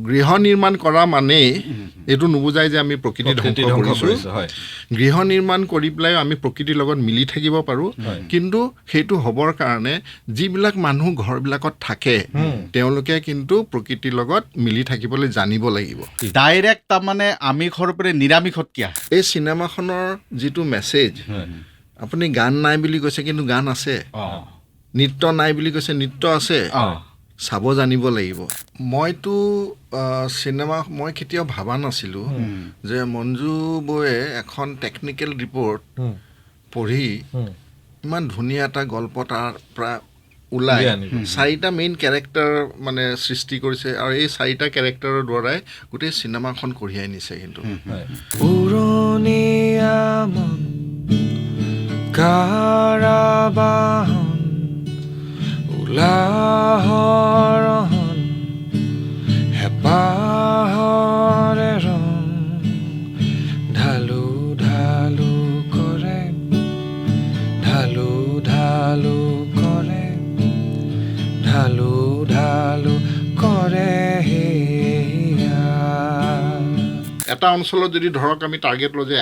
গৃহ নিৰ্মাণ কৰা মানে এইটো নুবুজায় যে আমি প্ৰকৃতি ধ্বংস কৰিছোঁ। গৃহ নিৰ্মাণ কৰি পেলাই আমি প্ৰকৃতিৰ লগত মিলি থাকিব পাৰোঁ, কিন্তু সেইটো হ'বৰ কাৰণে যিবিলাক মানুহ ঘৰবিলাকত থাকে তেওঁলোকে কিন্তু প্ৰকৃতিৰ লগত মিলি থাকিবলৈ জানিব লাগিব। ডাইৰেক্ট তাৰমানে আমিষৰ পৰা নিৰামিষত কিয় এই চিনেমাখনৰ যিটো মেছেজ, আপুনি গান নাই বুলি কৈছে কিন্তু গান আছে, নৃত্য নাই বুলি কৈছে নৃত্য আছে, চাব জানিব লাগিব। মইতো মই কেতিয়াও ভাবা নাছিলোঁ যে মঞ্জু বৌয়ে এখন টেকনিকেল ৰিপৰ্ট পঢ়ি ইমান ধুনীয়া এটা গল্প তাৰ পৰা ওলাই 4টা মেইন কেৰেক্টাৰ মানে সৃষ্টি কৰিছে, আৰু এই 4টা কেৰেক্টাৰৰ দ্বাৰাই গোটেই চিনেমাখন কঢ়িয়াই নিছে। কিন্তু কাৰাবাহন উলাহৰহন হেপাহৰে ৰং ঢালু ঢালু কৰে, ঢালু ঢালু কৰে, ঢালু ঢালু কৰে। এটা অঞ্চলত যদি ধৰক আমি টাৰ্গেট লওঁ যে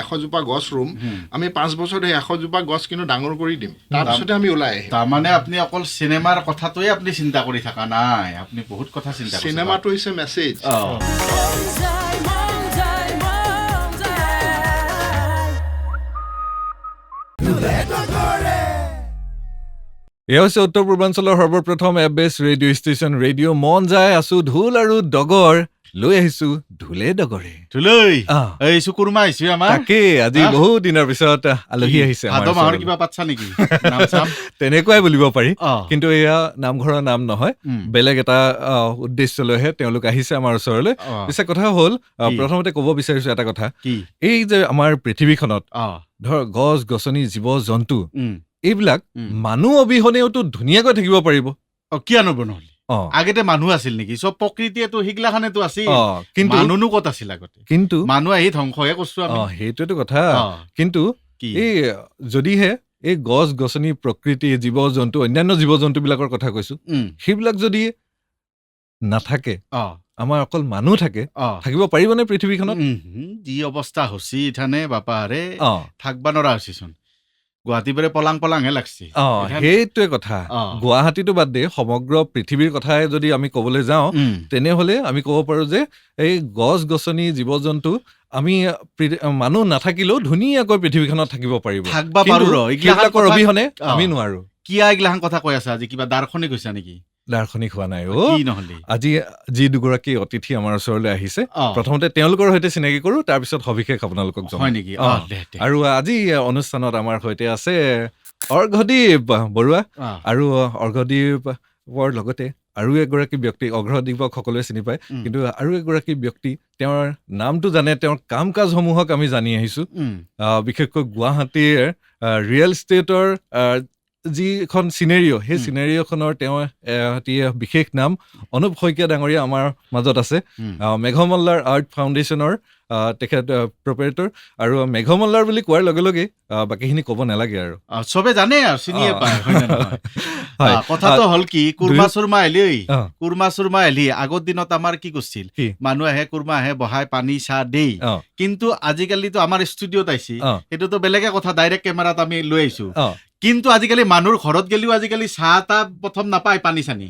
100জোপা গছ ৰুম, আমি 5 বছৰত সেই 100জোপা গছ কিন্তু ডাঙৰ কৰি দিম, তাৰপিছতে আমি ওলাই আহিম। তাৰমানে আপুনি অকল চিনেমাৰ কথাটোৱে আপুনি চিন্তা কৰি থকা নাই, আপুনি বহুত কথা চিন্তা কৰিছে। চিনেমাটো হৈছে মেছেজ। এয়া হৈছে উত্তৰ পূৰ্বাঞ্চলৰ সৰ্বপ্ৰথম এবেছ ৰেডিঅ' ষ্টেচন ৰেডিঅ' মন যায়। আছো ঢোল আৰু ডগৰ লৈ আহিছো, ঢোলে ডগৰে ঢোলৈ এই চুকুৰমা আহিছো আমাৰ। তাকে আজি বহু দিনৰ পিছত আলহী আহিছে। কিবা পাতছা নেকি? তেনেকুৱাই বুলিব পাৰি, কিন্তু এয়া নামঘৰৰ নাম নহয়, বেলেগ এটা উদ্দেশ্যলৈহে তেওঁলোক আহিছে আমাৰ ওচৰলৈ। পিছে কথা হ'ল, প্ৰথমতে ক'ব বিচাৰিছো এটা কথা, এই যে আমাৰ পৃথিৱীখনত ধৰ গছ গছনি জীৱ জন্তু এইবিলাক মানুহ অবিহনেওতো ধুনীয়াকৈ থাকিব পাৰিব। কিয় নব নহ'লে? আগতে মানুহ আছিল নেকি? চব প্ৰকৃতিয়েতো সেইগিলাখানেতো আছিল, কিন্তু মানুহনো ক'ত আছিল আগতে? কিন্তু মানুহ আহি ধ্বংসহে কৰিছো আমি। সেইটোৱেতো কথা। কিন্তু এই যদিহে এই গছ গছনি প্ৰকৃতি জীৱ জন্তু অন্যান্য জীৱ জন্তু বিলাকৰ কথা কৈছো, সেইবিলাক যদি নাথাকে, আমাৰ অকল মানুহ থাকে, থাকিব পাৰিবনে পৃথিৱীখনত? যি অৱস্থা হৈছি ইথানে বাপাৰে, থাকবা নৰা হৈছিচোন। গুৱাহাটী পৰা পলাংহে লাগছে। সেইটোৱে কথা। গুৱাহাটীটো বাদ দে, সমগ্ৰ পৃথিৱীৰ কথাই যদি আমি ক'বলৈ যাওঁ, তেনেহলে আমি ক'ব পাৰো যে এই গছ গছনি জীৱ জন্তু আমি মানুহ নাথাকিলেও ধুনীয়াকৈ পৃথিৱীখনত থাকিব পাৰিব, সেইবিলাকৰ অবিহনে আমি নোৱাৰো। কিয় এইগিলাখান কথা কৈ আছা? আজি কিবা দাৰ্শনিক হৈছা নেকি? দাৰ্শনিক হোৱা নাই। আজি যি দুগৰাকী অতিথি আমাৰ ওচৰলৈ আহিছে, প্ৰথমতে তেওঁলোকৰ সৈতে চিনাকি কৰো, তাৰপিছত সবিশেষ আপোনালোকক জনাম। আৰু আজি অনুষ্ঠানত আমাৰ সৈতে আছে অৰ্ঘদীপ বৰুৱা, আৰু অৰ্ঘদীপৰ লগতে আৰু এগৰাকী ব্যক্তি, অৰ্ঘদীপক সকলোৱে চিনি পায়, কিন্তু আৰু এগৰাকী ব্যক্তি, তেওঁৰ নামটো জানে, তেওঁৰ কাম কাজসমূহক আমি জানি আহিছো। বিশেষকৈ গুৱাহাটীৰ ৰিয়েল ষ্টেটৰ যিখন চিনেৰিঅ', সেই চিনেৰিঅ'খনৰ তেওঁৰ এটি বিশেষ নাম অনুপ শইকীয়া ডাঙৰীয়া আমাৰ মাজত আছে। মেঘমল্লাৰ আৰ্ট ফাউণ্ডেশ্যনৰ তেখেত প্ৰপাৰেটৰ, আৰু মেঘমল্লাৰ বুলি কোৱাৰ লগে লগে বাকীখিনি ক'ব নালাগে, আৰু চবে জানে আৰু চিনিয়ে পায়। কথাটো হ'ল কি, কুৰ্মা চুৰমা আহিলি আগৰ দিনত আমাৰ কি কৰিছিল, মানুহ আহে, কুৰ্মা আহে, বহাই পানী চাহ দেই। কিন্তু আজিকালিতো আমাৰ ষ্টুডিঅ'ত আহিছে, সেইটোতো বেলেগে কথা, ডাইৰেক্ট কেমেৰাত আমি লৈ আহিছো। কিন্তু আজিকালি মানুহৰ ঘৰত গেলিও আজিকালি চাহ তাহ প্ৰথম নাপায়, পানী চানী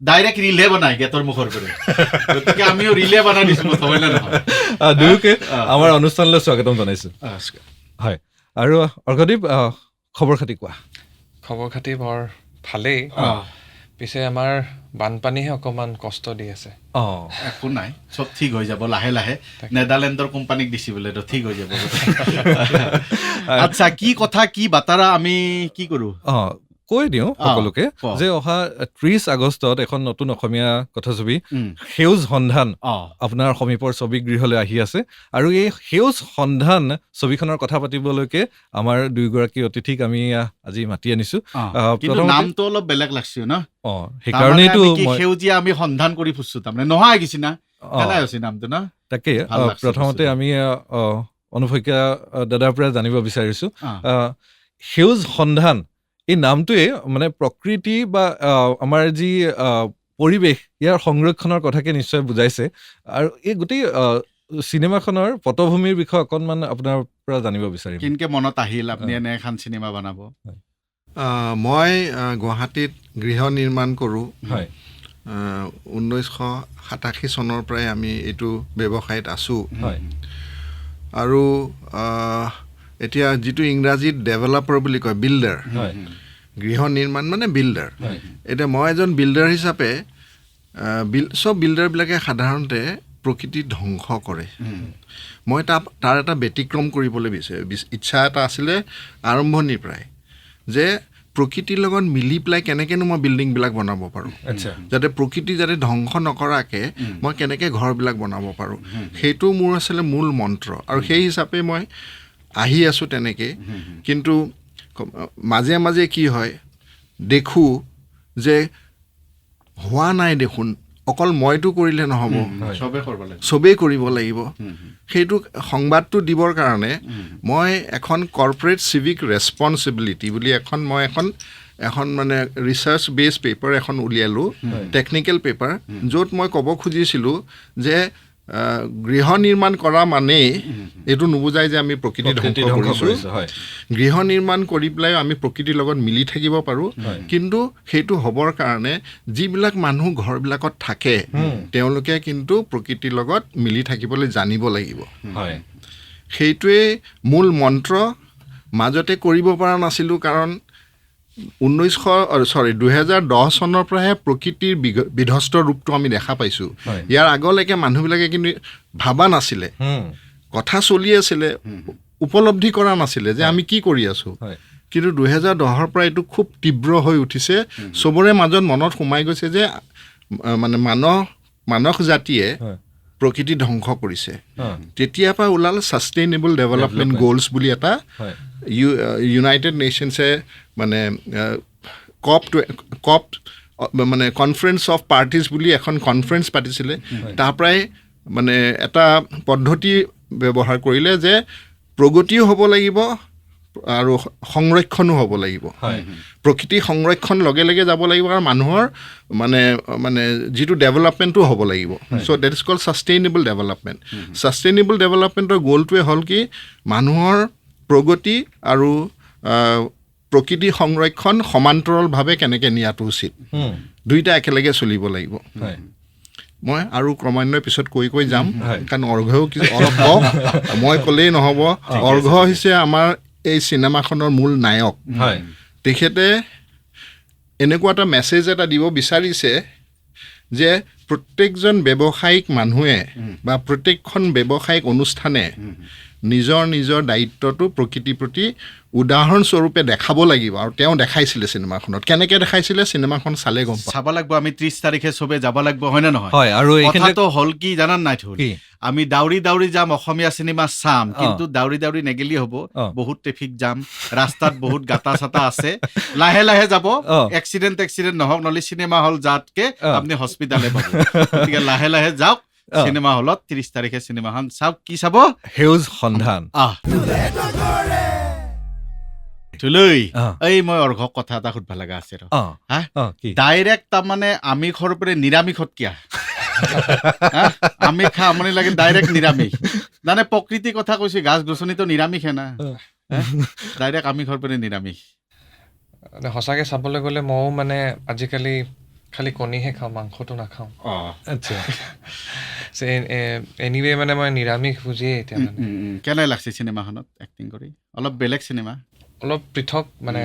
ডাইৰেক্ট ৰিলে বনাই গেটৰ মুখৰ পৰা। গতিকে আমিও ৰিলে বনাই দিছো দুয়োকে আমাৰ অনুষ্ঠানলৈ স্বাগতম জনাইছো। হয়, আৰু অৰ্ঘদীপ, খবৰ খাতি কোৱা? খবৰ খাতি বৰ ভালেই, পিছে আমাৰ বানপানীহে অকমান কষ্ট দি আছে। একো নাই, চব ঠিক হৈ যাব লাহে লাহে। নেদাৰলেণ্ডৰ কোম্পানীক দিছি বোলে, ঠিক হৈ যাব। আচ্ছা, কি কথা, কি বাতাৰা, আমি কি কৰো কৈ দিওঁ সকলোকে যে অহা 30 আগষ্টত এখন নতুন অসমীয়া কথাছবি সেউজ সন্ধান আপোনাৰ সমীপৰ ছবিগৃহলৈ আহি আছে, আৰু এই সেউজ সন্ধান ছবিখনৰ কথা পাতিবলৈকে আমাৰ দুয়োগৰাকী অতিথিক আমি আজি মাতি আনিছো। নামটো অলপ বেলেগ লাগছে ন? সেইকাৰণেতো সেউজীয়া আমি সন্ধান কৰি ফুৰিছো, তাৰমানে নহয় কিছু না নামটো ন? তাকে প্ৰথমতে আমি অনুপ শইকীয়া দাদাৰ পৰা জানিব বিচাৰিছো, সেউজ সন্ধান এই নামটোৱে মানে প্ৰকৃতি বা আমাৰ যি পৰিৱেশ ইয়াৰ সংৰক্ষণৰ কথাকে নিশ্চয় বুজাইছে আৰু এই গোটেই চিনেমাখনৰ পটভূমিৰ বিষয়ে অকণমান আপোনাৰ পৰা জানিব বিচাৰিম কেনেকৈ মনত আহিল আপুনি এনে এখন চিনেমা বনাব মই গুৱাহাটীত গৃহ নিৰ্মাণ কৰোঁ হয় 1987 চনৰ পৰাই আমি এইটো ব্যৱসায়ত আছোঁ হয় আৰু এতিয়া যিটো ইংৰাজীত ডেভেলপাৰ বুলি কয় বিল্ডাৰ হয় গৃহ নিৰ্মাণ মানে বিল্ডাৰ হয় এতিয়া মই এজন বিল্ডাৰ হিচাপে চব বিল্ডাৰবিলাকে সাধাৰণতে প্ৰকৃতি ধ্বংস কৰে মই তাৰ এটা ব্যতিক্ৰম কৰিবলৈ ইচ্ছা এটা আছিলে আৰম্ভণিৰ পৰাই যে প্ৰকৃতিৰ লগত মিলি পেলাই কেনেকৈনো মই বিল্ডিংবিলাক বনাব পাৰোঁ যাতে প্ৰকৃতি যাতে ধ্বংস নকৰাকৈ মই কেনেকৈ ঘৰবিলাক বনাব পাৰোঁ সেইটো মোৰ আছিলে মূল মন্ত্ৰ আৰু সেই হিচাপে মই আহি আছোঁ তেনেকৈ কিন্তু মাজে মাজে কি হয় দেখোঁ যে হোৱা নাই দেখোন অকল মইতো কৰিলে নহ'ব চবেই কৰিব লাগিব সেইটো সংবাদটো দিবৰ কাৰণে মই এখন কৰ্পৰেট চিভিক ৰেছপনচিবিলিটি বুলি এখন মানে ৰিচাৰ্চ বেছ পেপাৰ এখন উলিয়ালোঁ টেকনিকেল পেপাৰ য'ত মই ক'ব খুজিছিলোঁ যে গৃহ নিৰ্মাণ কৰা মানেই এইটো নুবুজায় যে আমি প্ৰকৃতি ধ্বংস কৰিছোঁ গৃহ নিৰ্মাণ কৰি পেলাই আমি প্ৰকৃতিৰ লগত মিলি থাকিব পাৰোঁ কিন্তু সেইটো হ'বৰ কাৰণে যিবিলাক মানুহ ঘৰবিলাকত থাকে তেওঁলোকে কিন্তু প্ৰকৃতিৰ লগত মিলি থাকিবলৈ জানিব লাগিব সেইটোৱেই মূল মন্ত্ৰ মাজতে কৰিব পৰা নাছিলোঁ কাৰণ 2010 চনৰ পৰাহে প্ৰকৃতিৰ বিধ্বস্ত ৰূপটো আমি দেখা পাইছোঁ ইয়াৰ আগলৈকে মানুহবিলাকে কিন্তু ভাবা নাছিলে কথা চলি আছিলে উপলব্ধি কৰা নাছিলে যে আমি কি কৰি আছোঁ কিন্তু 2010ৰ পৰা এইটো খুব তীব্ৰ হৈ উঠিছে চবৰে মাজত মনত সোমাই গৈছে যে মানে মানৱ জাতিয়ে প্ৰকৃতি ধ্বংস কৰিছে তেতিয়াৰ পৰা ওলাল ছাষ্টেইনেবল ডেভেলপমেণ্ট গ'লছ বুলি এটা ইউনাইটেড নেশ্যনছে মানে কপ মানে কনফাৰেন্স অফ পাৰ্টিজ বুলি এখন কনফাৰেন্স পাতিছিলে তাৰ পৰাই মানে এটা পদ্ধতি ব্যৱহাৰ কৰিলে যে প্ৰগতিও হ'ব লাগিব আৰু সংৰক্ষণো হ'ব লাগিব প্ৰকৃতি সংৰক্ষণ লগে লগে যাব লাগিব আৰু মানুহৰ মানে যিটো ডেভেলপমেণ্টো হ'ব লাগিব so' that is called sustainable development sustainable ডেভেলপমেণ্টৰ গ'লটোৱে হ'ল কি মানুহৰ প্ৰগতি আৰু প্ৰকৃতি সংৰক্ষণ সমান্তৰালভাৱে কেনেকৈ নিয়াটো উচিত দুইটা একেলগে চলিব লাগিব মই আৰু ক্ৰমান্বয়ে পিছত কৈ যাম কাৰণ অৰ্ঘ্যও অলপ কওক মই ক'লেই নহ'ব অৰ্ঘ্য হৈছে আমাৰ এই চিনেমাখনৰ মূল নায়ক তেখেতে এনেকুৱা এটা মেছেজ এটা দিব বিচাৰিছে যে প্ৰত্যেকজন ব্যৱসায়িক মানুহে বা প্ৰত্যেকখন ব্যৱসায়িক অনুষ্ঠানে নিজৰ দায়িত্বটো প্ৰকৃতিৰ প্ৰতি উদাহৰণস্বৰূপে দেখাব লাগিব আৰু তেওঁ দেখাইছিলে চিনেমাখনত কেনেকৈ দেখাইছিলে চিনেমাখন চালে গম চাব লাগিব আমি 30 তাৰিখে চবে যাব লাগিব হয়নে নহয় আৰু কথাটো হ'ল কি জানান নাই থৈ আমি দাউৰি যাম অসমীয়া চিনেমা চাম কিন্তু দাউৰি নেগেলি হ'ব বহুত ট্ৰেফিক জাম ৰাস্তাত বহুত গাঁতা চাটা আছে লাহে যাব এক্সিডেণ্ট নহওক নহ'লে চিনেমা হল যাতকে আপুনি হস্পিটালে পাব গতিকে লাহে যাওক চিনেমা হলত 30 তাৰিখে চিনেমাখন চাওক কি চাব সেউজ সন্ধান এই মই অৰ্ঘক কথা এটা সুধিব লগা আছে ডাইৰেক্ট তাৰমানে আমি ঘৰৰ পৰা নিৰামিষত কিয়া আমি খা আমনি লাগে ডাইৰেক্ট নিৰামিষ মানে প্ৰকৃতিৰ কথা কৈছে গাছ গছনিতো নিৰামিষে না ডাইৰেক্ট আমি ঘৰৰ পৰা নিৰামিষ সঁচাকৈ চাবলৈ গ'লে ময়ো মানে আজিকালি খালি কণীহে খাওঁ মাংসটো নাখাওঁ এনিৱে মানে মই নিৰামিষ বুজিয়ে এতিয়া মানে কেনে লাগছে চিনেমাখনত এক্টিং কৰি অলপ বেলেগ চিনেমা অলপ পৃথক মানে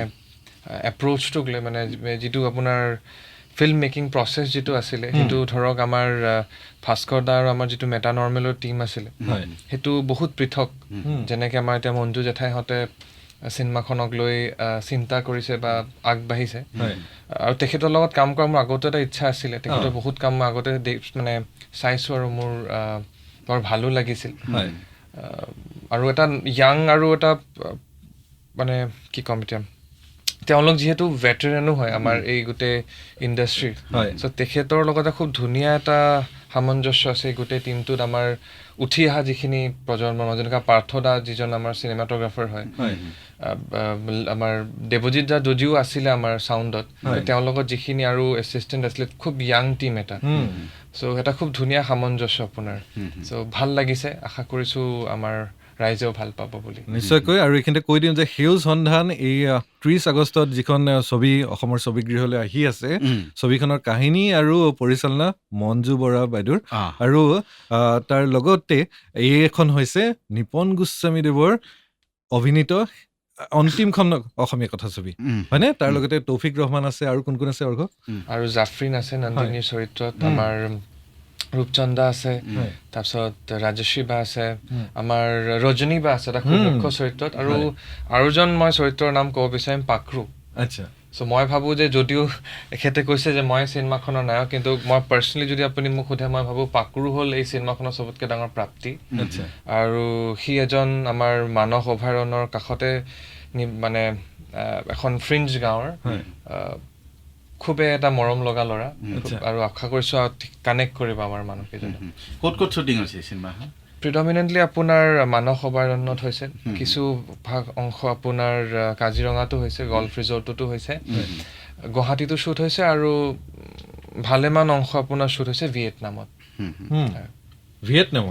এপ্ৰ'চটোক লৈ মানে যিটো আপোনাৰ ফিল্ম মেকিং প্ৰচেছ যিটো আছিলে সেইটো ধৰক আমাৰ ভাস্কৰ দা আৰু আমাৰ যিটো মেটা নৰ্মেলৰ টীম আছিলে সেইটো বহুত পৃথক যেনেকৈ আমাৰ এতিয়া মঞ্জু জেঠাইহঁতে চিনেমাখনক লৈ চিন্তা কৰিছে বা আগবাঢ়িছে আৰু তেখেতৰ লগত কাম কৰা মোৰ আগতে এটা ইচ্ছা আছিলে তেখেতৰ বহুত কাম মই আগতে মানে চাইছোঁ আৰু মোৰ বৰ ভালো লাগিছিল আৰু এটা য়াং আৰু এটা মানে কি ক'ম এতিয়া তেওঁলোক যিহেতু ভেটেৰেনো হয় আমাৰ এই গোটেই ইণ্ডাষ্ট্ৰীৰ চ' তেখেতৰ লগতে খুব ধুনীয়া এটা সামঞ্জস্য আছে এই গোটেই টিমটোত আমাৰ উঠি অহা যিখিনি প্ৰজন্মৰ যেনেকুৱা পাৰ্থ দা যিজন আমাৰ চিনেমাটোগ্ৰাফাৰ হয় আমাৰ দেৱজিৎ দা যদিও আছিলে আমাৰ চাউণ্ডত তেওঁৰ লগত যিখিনি আৰু এছিষ্টেণ্ট আছিলে খুব য়াং টিম এটা চ' এটা খুব ধুনীয়া সামঞ্জস্য আপোনাৰ চ' ভাল লাগিছে আশা কৰিছোঁ আমাৰ ৰাইজেও ভাল পাব বুলি নিশ্চয়কৈ আৰু এইখিনিতে কৈ দিম যে সেউজ সন্ধান এই 30 আগষ্টত যিখন ছবি অসমৰ ছবিগৃহলৈ আহি আছে ছবিখনৰ কাহিনী আৰু পৰিচালনা মঞ্জু বৰা বাইদেউৰ আৰু তাৰ লগতে এইখন হৈছে নিপন গোস্বামীদেৱৰ অভিনীত অন্তিমখন অসমীয়া কথাছবি হয়নে তাৰ লগতে তৌফিক ৰহমান আছে আৰু কোন কোন আছে অৰ্ঘ আৰু জাফৰিন আছে নন্দিনীৰ চৰিত্ৰত আমাৰ ৰূপচন্দা আছে তাৰপিছত ৰাজশ্ৰী বা আছে আমাৰ ৰজনী বা আছে এটা খুব মুখ্য চৰিত্ৰত আৰু এজন মই চৰিত্ৰৰ নাম ক'ব বিচাৰিম পাকৰু আচ্ছা চ' মই ভাবোঁ যে যদিও এখেতে কৈছে যে মই চিনেমাখনৰ নায়ক কিন্তু মই পাৰ্চনেলি যদি আপুনি মোক সোধে মই ভাবোঁ পাকৰু হ'ল এই চিনেমাখনৰ চবতকৈ ডাঙৰ প্ৰাপ্তি আৰু সি এজন আমাৰ মানস অভয়াৰণ্যৰ কাষতে মানে এখন ফ্ৰিঞ্জ গাঁৱৰ খুবেই এটা মৰম লগা ল'ৰা আৰু আশা কৰিছোঁ কানেক্ট কৰিব আমাৰ মানুহকেইজনে ক'ত ক'ত শ্বুটিং হৈছে চিনেমাখন প্ৰিডমিনেণ্টলি আপোনাৰ মানস অভয়াৰণ্যত হৈছে কিছু ভাগ অংশ আপোনাৰ কাজিৰঙাতো হৈছে গল্ফ ৰিজৰ্টতো হৈছে গুৱাহাটীতো শ্বুট হৈছে আৰু ভালেমান অংশ আপোনাৰ শ্বুট হৈছে ভিয়েটনামত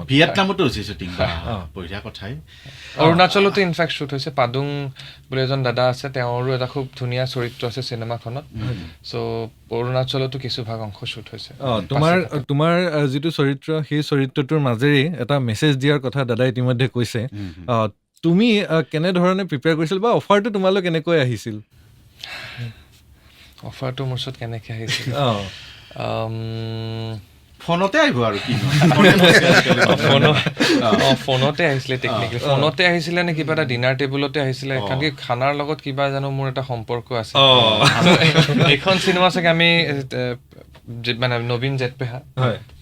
ভিয়েটনামতো হৈছে শ্বুটিং বঢ়িয়া কথাই অৰুণাচলতো ইনফেক্ট শ্বুট হৈছে পাডুং বুলি এজন দাদা আছে তেওঁৰো এটা খুব ধুনীয়া চৰিত্ৰ আছে চিনেমাখনত চ' অৰুণাচলতো কিছু ভাগ অংশ শ্বুট হৈছে তোমাৰ যিটো চৰিত্ৰ সেই চৰিত্ৰটোৰ মাজেৰে এটা মেছেজ দিয়াৰ কথা দাদাই ইতিমধ্যে কৈছে তুমি কেনেধৰণে প্ৰিপেয়াৰ কৰিছিল বা অফাৰটো তোমালৈ কেনেকৈ আহিছিল অফাৰটো মোৰ ওচৰত কেনেকৈ আহিছিল ফোনতে আহিব আৰু কি ফোনতে আহিছিলে টেকনিকেলি ফোনতে আহিছিলে নে কিবা এটা ডিনাৰ টেবুলতে আহিছিলে কাৰণ কি খানাৰ লগত কিবা জানো মোৰ এটা সম্পৰ্ক আছে এইখন চিনেমা চাগে আমি মানে নবীন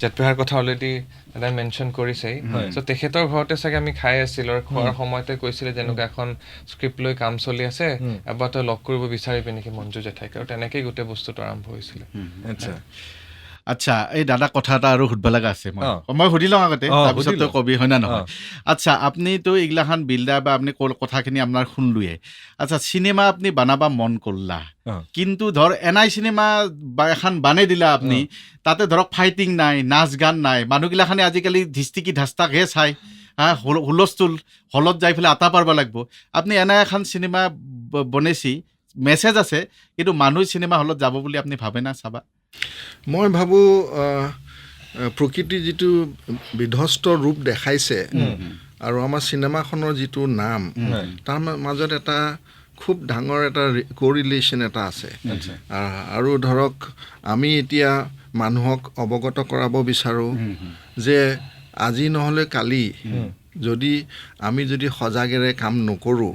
জেটপেহাৰ কথা অলৰেডি দাদাই মেনশ্যন কৰিছেই চ' তেখেতৰ ঘৰতে চাগে আমি খাই আছিলোঁ আৰু খোৱাৰ সময়তে কৈছিলে যেনেকুৱা এখন স্ক্ৰিপ্ট লৈ কাম চলি আছে এবাৰ তই লগ কৰিব বিচাৰিবি নেকি মঞ্জু জেঠাইক আৰু তেনেকেই গোটেই বস্তুটো আৰম্ভ হৈছিলে আচ্ছা এই দাদা কথা এটা আৰু সুধিব লগা আছে মই সুধি লওঁ আগতে তাৰপিছত তই কবি হয় না নহয় আচ্ছা আপুনিতো এইগিলাখান বিল্ডাৰ বা আপুনি কথাখিনি আপোনাৰ শুনলোৱে আচ্ছা চিনেমা আপুনি বানাবা মন কৰলা কিন্তু ধৰ এনাই চিনেমা বা এখন বানাই দিলা আপুনি তাতে ধৰক ফাইটিং নাই নাচ গান নাই মানুহগিলাখানে আজিকালি ধিষ্টিকি ধাস্তাকহে চাই হুলস্থুল হলত যাই পেলাই আটা পাৰব লাগিব আপুনি এনে এখন চিনেমা বনাইছি মেছেজ আছে কিন্তু মানুহ চিনেমা হলত যাব বুলি আপুনি ভাবে না চাবা মই ভাবোঁ প্ৰকৃতিৰ যিটো বিধ্বস্ত ৰূপ দেখাইছে আৰু আমাৰ চিনেমাখনৰ যিটো নাম তাৰ মাজত এটা খুব ডাঙৰ এটা কোৰিলেশ্যন এটা আছে আৰু ধৰক আমি এতিয়া মানুহক অৱগত কৰাব বিচাৰোঁ যে আজি নহ'লে কালি আমি যদি সজাগেৰে কাম নকৰোঁ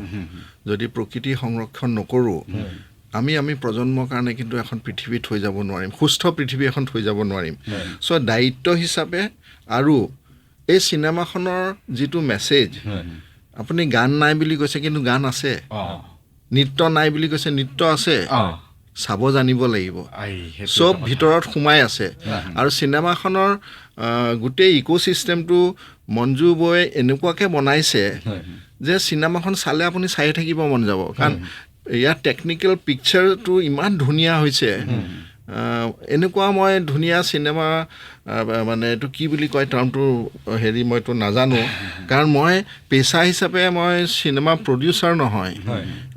যদি প্ৰকৃতি সংৰক্ষণ নকৰোঁ আমি প্ৰজন্মৰ কাৰণে কিন্তু এখন পৃথিৱী থৈ যাব নোৱাৰিম সুস্থ পৃথিৱী এখন থৈ যাব নোৱাৰিম চ' দায়িত্ব হিচাপে আৰু এই চিনেমাখনৰ যিটো মেছেজ আপুনি গান নাই বুলি কৈছে কিন্তু গান আছে নৃত্য নাই বুলি কৈছে নৃত্য আছে চাব জানিব লাগিব চব ভিতৰত সোমাই আছে আৰু চিনেমাখনৰ গোটেই ইক'চিষ্টেমটো মঞ্জু বৌয়ে এনেকুৱাকৈ বনাইছে যে চিনেমাখন চালে আপুনি চাই থাকিব মন যাব কাৰণ ইয়াৰ টেকনিকেল পিকচাৰটো ইমান ধুনীয়া হৈছে এনেকুৱা মই ধুনীয়া চিনেমা মানে এইটো কি বুলি কয় টাৰ্মটো মইতো নাজানো কাৰণ মই পেচা হিচাপে মই চিনেমা প্ৰডিউচাৰ নহয়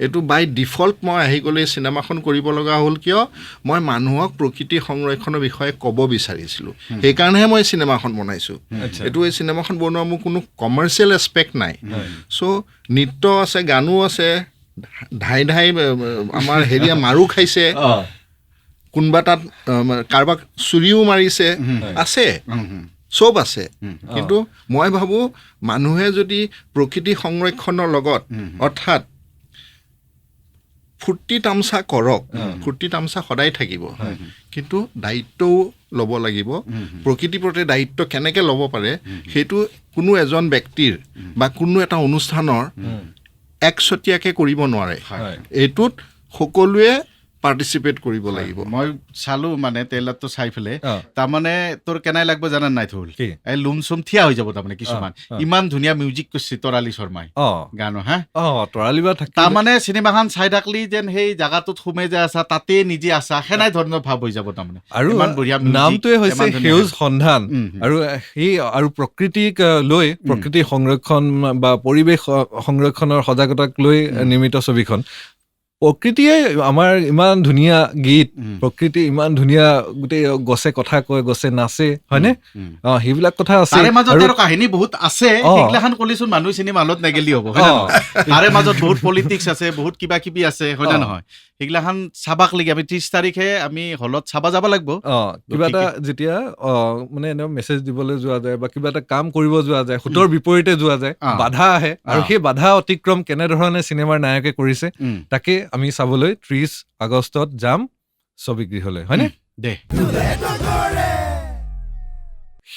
এইটো বাই ডিফল্ট মই আহি গ'লে চিনেমাখন কৰিব লগা হ'ল কিয় মই মানুহক প্ৰকৃতি সংৰক্ষণৰ বিষয়ে ক'ব বিচাৰিছিলোঁ সেইকাৰণেহে মই চিনেমাখন বনাইছোঁ এইটো এই চিনেমাখন বনোৱা মোৰ কোনো কমাৰ্চিয়েল এছপেক্ট নাই চ' নৃত্য আছে গানো আছে ধাই আমাৰ মাৰো খাইছে কোনোবা তাত কাৰোবাক চুৰিও মাৰিছে আছে চব আছে কিন্তু মই ভাবোঁ মানুহে যদি প্ৰকৃতি সংৰক্ষণৰ লগত অৰ্থাৎ ফূৰ্তি তামচা কৰক ফূৰ্তি তামচা সদায় থাকিব কিন্তু দায়িত্বও ল'ব লাগিব প্ৰকৃতিৰ প্ৰতি দায়িত্ব কেনেকৈ ল'ব পাৰে সেইটো কোনো এজন ব্যক্তিৰ বা কোনো এটা অনুষ্ঠানৰ একচতীয়াকৈ কৰিব নোৱাৰে এইটোত সকলোৱে পাৰ্টিচিপেট কৰিব লাগিব মই চালো মানে ট্ৰেইলাৰটো চাই পেলাই তাৰমানে তোৰ কেনাই লাগব জানা নাই থুল এই লুম চুম থিয়া হৈ যাব তাৰমানে কিছুমান ইমান ধুনীয়া মিউজিক কৰিছে তৰালী শৰ্মাই গান হা তৰালী বা তাৰমানে চিনেমাখন চাই থাকলি যেন সেই জাগাটোত সোমাই যায় আছা তাতে নিজে আছা সেনাই ধৰণৰ ভাৱ হৈ যাব তাৰমানে আৰু নামটোৱে হৈছে সেউজ সন্ধান আৰু সেই আৰু প্ৰকৃতিক লৈ প্ৰকৃতি সংৰক্ষণ বা পৰিৱেশ সংৰক্ষণৰ সজাগতাক লৈ নিৰ্মিত ছবিখন প্ৰকৃতিয়ে আমাৰ ইমান ধুনীয়া গীত প্ৰকৃতি ইমান ধুনীয়া গোটেই গছে কথা কয় গছে নাচে হয়নে সেইবিলাক কথা আছে তাৰে মাজত আৰু কাহিনী বহুত আছে সেইগিলাখান কলিচোন মানুহ চিনেমা হলত নেগেলি হ'ব হয় না তাৰে মাজত বহুত পলিটিক্স আছে বহুত কিবা কিবি আছে হয় না নহয় সেইগিলাখান চাবাক লাগি আমি 30 তাৰিখে আমি হলত চাবা যাব লাগিব কিবা এটা যেতিয়া মানে এনে মেছেজ দিবলৈ যোৱা যায় বা কিবা এটা কাম কৰিব যোৱা যায় সুতৰ বিপৰীতে যোৱা যায় বাধা আহে আৰু সেই বাধা অতিক্ৰম কেনেধৰণে চিনেমাৰ নায়কে কৰিছে তাকে আমি চাবলৈ 30 আগষ্টত যাম ছবিগৃহলৈ হয়নে দে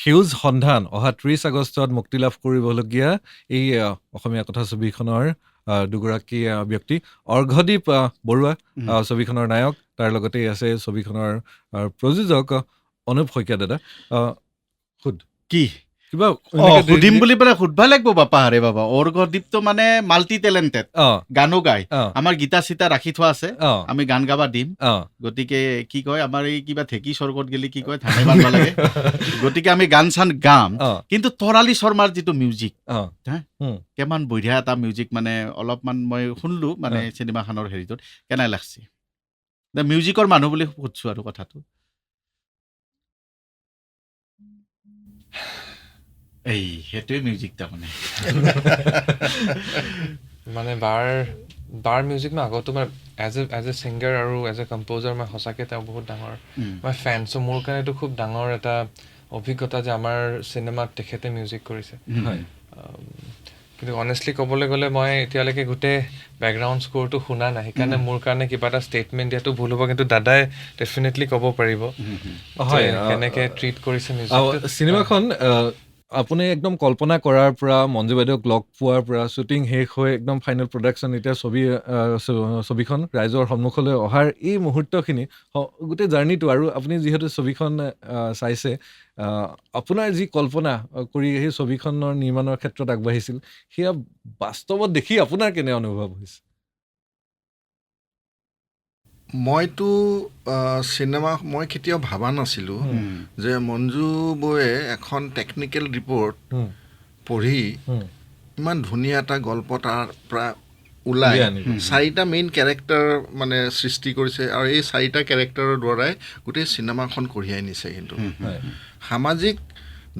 সেউজ সন্ধান অহা 30 আগষ্টত মুক্তি লাভ কৰিবলগীয়া এই অসমীয়া কথা ছবিখনৰ দুগৰাকী ব্যক্তি অৰ্ঘদীপ বৰুৱা ছবিখনৰ নায়ক তাৰ লগতে আছে ছবিখনৰ প্ৰযোজক অনুপ শইকীয়া দাদা কি কিবা সুধিম বুলি পেলাই সুধবা লাগিব বাপা হাৰে বাবা অৰ্ঘদীপটো মানে মাল্টি টেলেণ্টেড গানো গায় আমাৰ গীতা চিতা ৰাখি থোৱা আছে আমি গান গাবা দিম গতিকে কি কয় আমাৰ এই কিবা ঢেঁকী স্বৰ্গত গেলি কি কয় ধানে বান্ধব লাগে গতিকে আমি গান চান গাম কিন্তু তৰালী শৰ্মাৰ যিটো মিউজিক কিমান বঢ়িয়া এটা মিউজিক মানে অলপমান মই শুনলো মানে চিনেমাখনৰ হেৰিটোত কেনে লাগছে মিউজিকৰ মানুহ বুলি সুধছো আৰু কথাটো এই সেইটোৱে মিউজিক তাৰমানে মানে বাৰ মিউজিক মই আগতো মই এজ এ ছিংগাৰ আৰু এজ এ কম্প'জাৰ মই সঁচাকৈ তেওঁ বহুত ডাঙৰ মই ফেন চ' মোৰ কাৰণেতো খুব ডাঙৰ এটা অভিজ্ঞতা যে আমাৰ চিনেমাত তেখেতে মিউজিক কৰিছে কিন্তু অনেষ্টলি ক'বলৈ গ'লে মই এতিয়ালৈকে গোটেই বেকগ্ৰাউণ্ড স্ক'ৰটো শুনা নাই সেইকাৰণে মোৰ কাৰণে কিবা এটা ষ্টেটমেণ্ট দিয়াটো ভুল হ'ব কিন্তু দাদাই ডেফিনেটলি ক'ব পাৰিব কেনেকৈ ট্ৰিট কৰিছে মিউজিক চিনেমাখন আপুনি একদম কল্পনা কৰাৰ পৰা মঞ্জু বাইদেউক লগ পোৱাৰ পৰা শ্বুটিং শেষ হৈ একদম ফাইনেল প্ৰডাকশ্যন এতিয়া ছবিখন ৰাইজৰ সন্মুখলৈ অহাৰ এই মুহূৰ্তখিনি গোটেই জাৰ্ণিটো আৰু আপুনি যিহেতু ছবিখন চাইছে আপোনাৰ যি কল্পনা কৰি সেই ছবিখনৰ নিৰ্মাণৰ ক্ষেত্ৰত আগবাঢ়িছিল সেয়া বাস্তৱত দেখি আপোনাৰ কেনে অনুভৱ হৈছে মইতো চিনেমা মই কেতিয়াও ভাবা নাছিলোঁ যে মঞ্জু বৌয়ে এখন টেকনিকেল ৰিপৰ্ট পঢ়ি ইমান ধুনীয়া এটা গল্প তাৰ পৰা ওলাই 4টা মেইন কেৰেক্টাৰ মানে সৃষ্টি কৰিছে আৰু এই 4টা কেৰেক্টাৰৰ দ্বাৰাই গোটেই চিনেমাখন কঢ়িয়াই নিছে কিন্তু সামাজিক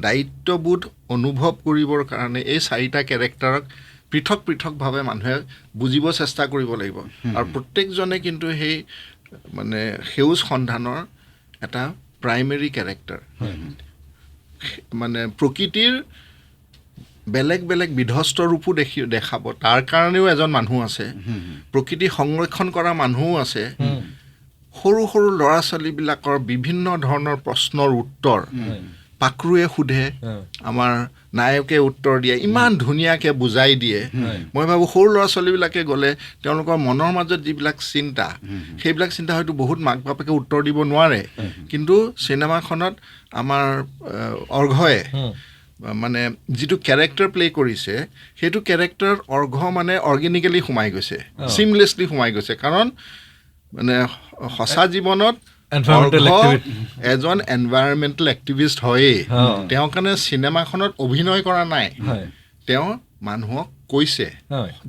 দায়িত্ববোধ অনুভৱ কৰিবৰ কাৰণে এই 4টা কেৰেক্টাৰক পৃথকভাৱে মানুহে বুজিব চেষ্টা কৰিব লাগিব আৰু প্ৰত্যেকজনে কিন্তু সেই মানে সেউজ সন্ধানৰ এটা প্ৰাইমেৰী কেৰেক্টাৰ মানে প্ৰকৃতিৰ বেলেগ বেলেগ বিধ্বস্ত ৰূপো দেখাব তাৰ কাৰণেও এজন মানুহ আছে প্ৰকৃতি সংৰক্ষণ কৰা মানুহো আছে সৰু সৰু ল'ৰা ছোৱালীবিলাকৰ বিভিন্ন ধৰণৰ প্ৰশ্নৰ উত্তৰ পাকৰুৱে সোধে আমাৰ নায়কে উত্তৰ দিয়ে ইমান ধুনীয়াকৈ বুজাই দিয়ে মই ভাবোঁ সৰু ল'ৰা ছোৱালীবিলাকে গ'লে তেওঁলোকৰ মনৰ মাজত যিবিলাক চিন্তা সেইবিলাক চিন্তা হয়তো বহুত মাক বাপেকে উত্তৰ দিব নোৱাৰে কিন্তু চিনেমাখনত আমাৰ অৰ্ঘয়ে মানে যিটো কেৰেক্টাৰ প্লে কৰিছে সেইটো কেৰেক্টাৰ অৰ্ঘ মানে অৰ্গেনিকেলি সোমাই গৈছে চিমলেছলি সোমাই গৈছে কাৰণ মানে সঁচা জীৱনত এজন এনভাইৰনমেণ্টেল এক্টিভিষ্ট হয়েই তেওঁ কাৰণে চিনেমাখনত অভিনয় কৰা নাই তেওঁ মানুহক কৈছে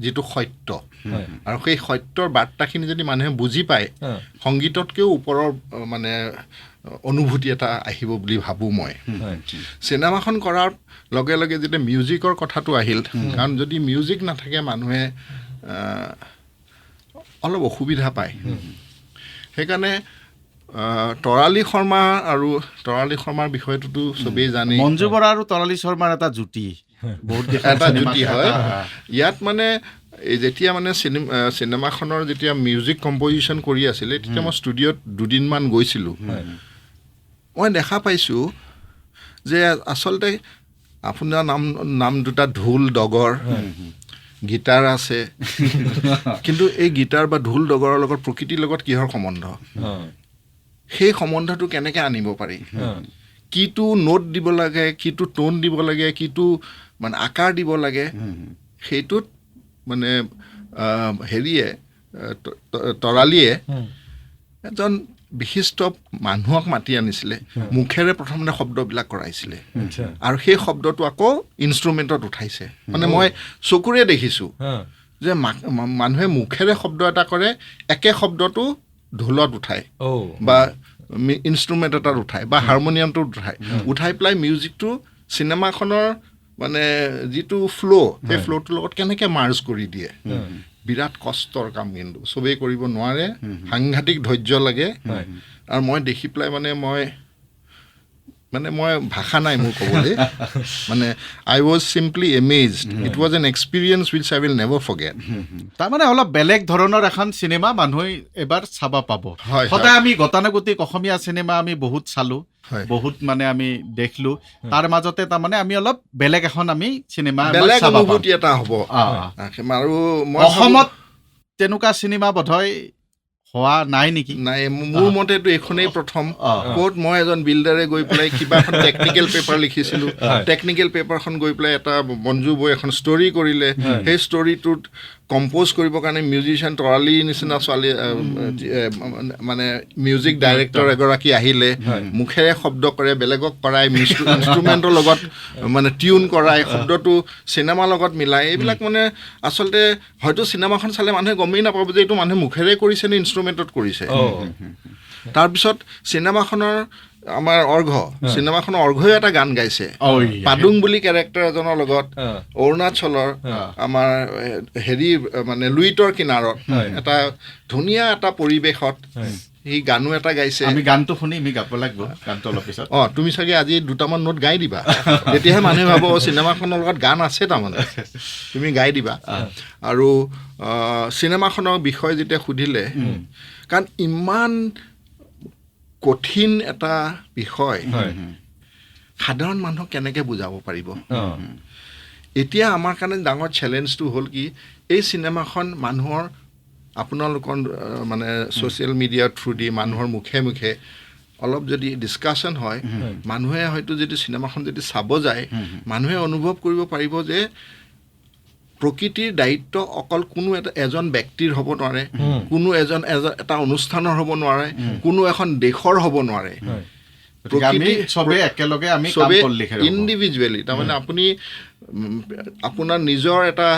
যিটো সত্য আৰু সেই সত্যৰ বাৰ্তাখিনি যদি মানুহে বুজি পায় সংগীততকৈও ওপৰৰ মানে অনুভূতি এটা আহিব বুলি ভাবোঁ মই চিনেমাখন কৰাৰ লগে লগে যেতিয়া মিউজিকৰ কথাটো আহিল কাৰণ যদি মিউজিক নাথাকে মানুহে অলপ অসুবিধা পায় সেইকাৰণে তৰালী শৰ্মা আৰু তৰালী শৰ্মাৰ বিষয়টোতো চবেই জানে মঞ্জু বৰা আৰু তৰালী শৰ্মাৰ এটা জুটি বহুত এটা জুটি হয় ইয়াত মানে যেতিয়া মানে চিনেমাখনৰ যেতিয়া মিউজিক কম্পজিশ্যন কৰি আছিলে তেতিয়া মই ষ্টুডিঅ'ত দুদিনমান গৈছিলোঁ মই দেখা পাইছোঁ যে আচলতে আপোনাৰ নাম দুটা ঢোল ডগৰ গীটাৰ আছে, কিন্তু এই গীটাৰ বা ঢোল ডগৰৰ লগত প্ৰকৃতিৰ লগত কিহৰ সম্বন্ধ? সেই সম্বন্ধটো কেনেকৈ আনিব পাৰি? কিটো নোট দিব লাগে, কিটো টোন দিব লাগে, কিটো মানে আকাৰ দিব লাগে, সেইটোত মানে হেৰিয়ে তৰালীয়ে এজন বিশিষ্ট মানুহক মাতি আনিছিলে, মুখেৰে প্ৰথমতে শব্দবিলাক কৰাইছিলে, আৰু সেই শব্দটো আকৌ ইনষ্ট্ৰুমেণ্টত উঠাইছে। মানে মই চকুৰে দেখিছোঁ যে মানুহে মুখেৰে শব্দ এটা কৰে, একে শব্দটো ঢোলত উঠায় বা ইনষ্ট্ৰুমেণ্ট এটাত উঠায় বা হাৰমনিয়ামটোত উঠাই পেলাই মিউজিকটো চিনেমাখনৰ মানে যিটো ফ্ল' সেই ফ্ল'টোৰ লগত কেনেকৈ মাৰ্জ কৰি দিয়ে। বিৰাট কষ্টৰ কাম, কিন্তু চবেই কৰিব নোৱাৰে, সাংঘাতিক ধৈৰ্য লাগে। আৰু মই দেখি পেলাই মই ভাষা নাই মোৰ ক'বলৈ, মানে I was simply amazed. It was an experience which I will never forget. তাৰমানে অলপ বেলেগ ধৰণৰ এখন চিনেমা মানুহে এবাৰ চাব পাব। সদায় আমি গতানুগতিক অসমীয়া চিনেমা আমি বহুত চালোঁ, বহুত মানে আমি দেখিলোঁ, তাৰ মাজতে তাৰমানে আমি অলপ বেলেগ এখন আমি চিনেমা বেলেগ অনুভূতি এটা হ'ব। আৰু অসমত তেনেকুৱা চিনেমা বোধহয় হোৱা নাই নেকি? নাই, মোৰ মতেতো এইখনেই প্ৰথম। ক'ত মই এজন বিল্ডাৰে গৈ পেলাই কিবা এখন টেকনিকেল পেপাৰ লিখিছিলোঁ, টেকনিকেল পেপাৰখন গৈ পেলাই এটা মঞ্জু বৈ এখন ষ্টৰী কৰিলে, সেই ষ্টৰীটোত কম্প'জ কৰিবৰ কাৰণে মিউজিচিয়ান তৰালী নিচিনা ছোৱালী মানে মিউজিক ডাইৰেক্টৰ এগৰাকী আহিলে, মুখেৰে শব্দ কৰে, বেলেগক কৰাই, ইনষ্ট্ৰুমেণ্টৰ লগত মানে টিউন কৰাই, শব্দটো চিনেমাৰ লগত মিলাই। এইবিলাক মানে আচলতে হয়তো চিনেমাখন চালে মানুহে গমেই নাপাব যে এইটো মানুহে মুখেৰে কৰিছে নে ইনষ্ট্ৰুমেণ্টত কৰিছে। তাৰপিছত চিনেমাখনৰ আমাৰ চিনেমাখনৰ অৰ্ঘ্যও এটা গান গাইছে, পাডুং বুলি কেৰেক্টাৰ এজনৰ লগত, অৰুণাচলৰ আমাৰ হেৰি মানে লুইতৰ কিনাৰত এটা ধুনীয়া এটা পৰিৱেশত সি গানো এটা গাইছে। আমি গানটো শুনি আমি গাব লাগিব গানটো অলপ পিছত। তুমি চাগে আজি দুটামান নোট গাই দিবা, তেতিয়াহে মানুহে ভাব চিনেমাখনৰ লগত গান আছে, তাৰমানে তুমি গাই দিবা। আৰু চিনেমাখনৰ বিষয়ে যেতিয়া সুধিলে, কাৰণ ইমান কঠিন এটা বিষয় সাধাৰণ মানুহক কেনেকৈ বুজাব পাৰিব? এতিয়া আমাৰ কাৰণে ডাঙৰ চেলেঞ্জটো হ'ল কি, এই চিনেমাখন মানুহৰ আপোনালোকৰ মানে ছ'চিয়েল মিডিয়াৰ থ্ৰু দি মানুহৰ মুখে মুখে অলপ যদি ডিছকাশ্যন হয়, মানুহে হয়তো যদি চিনেমাখন যদি চাব যায়, মানুহে অনুভৱ কৰিব পাৰিব যে প্ৰকৃতিৰ দায়িত্ব অকল কোনো এজন ব্যক্তিৰ হ'ব নোৱাৰে, কোনো এটা অনুষ্ঠানৰ হ'ব নোৱাৰে, কোনো এখন দেশৰ হ'ব নোৱাৰে। ইণ্ডিভিজুৱেলি তাৰমানে আপুনি আপোনাৰ নিজৰ এটা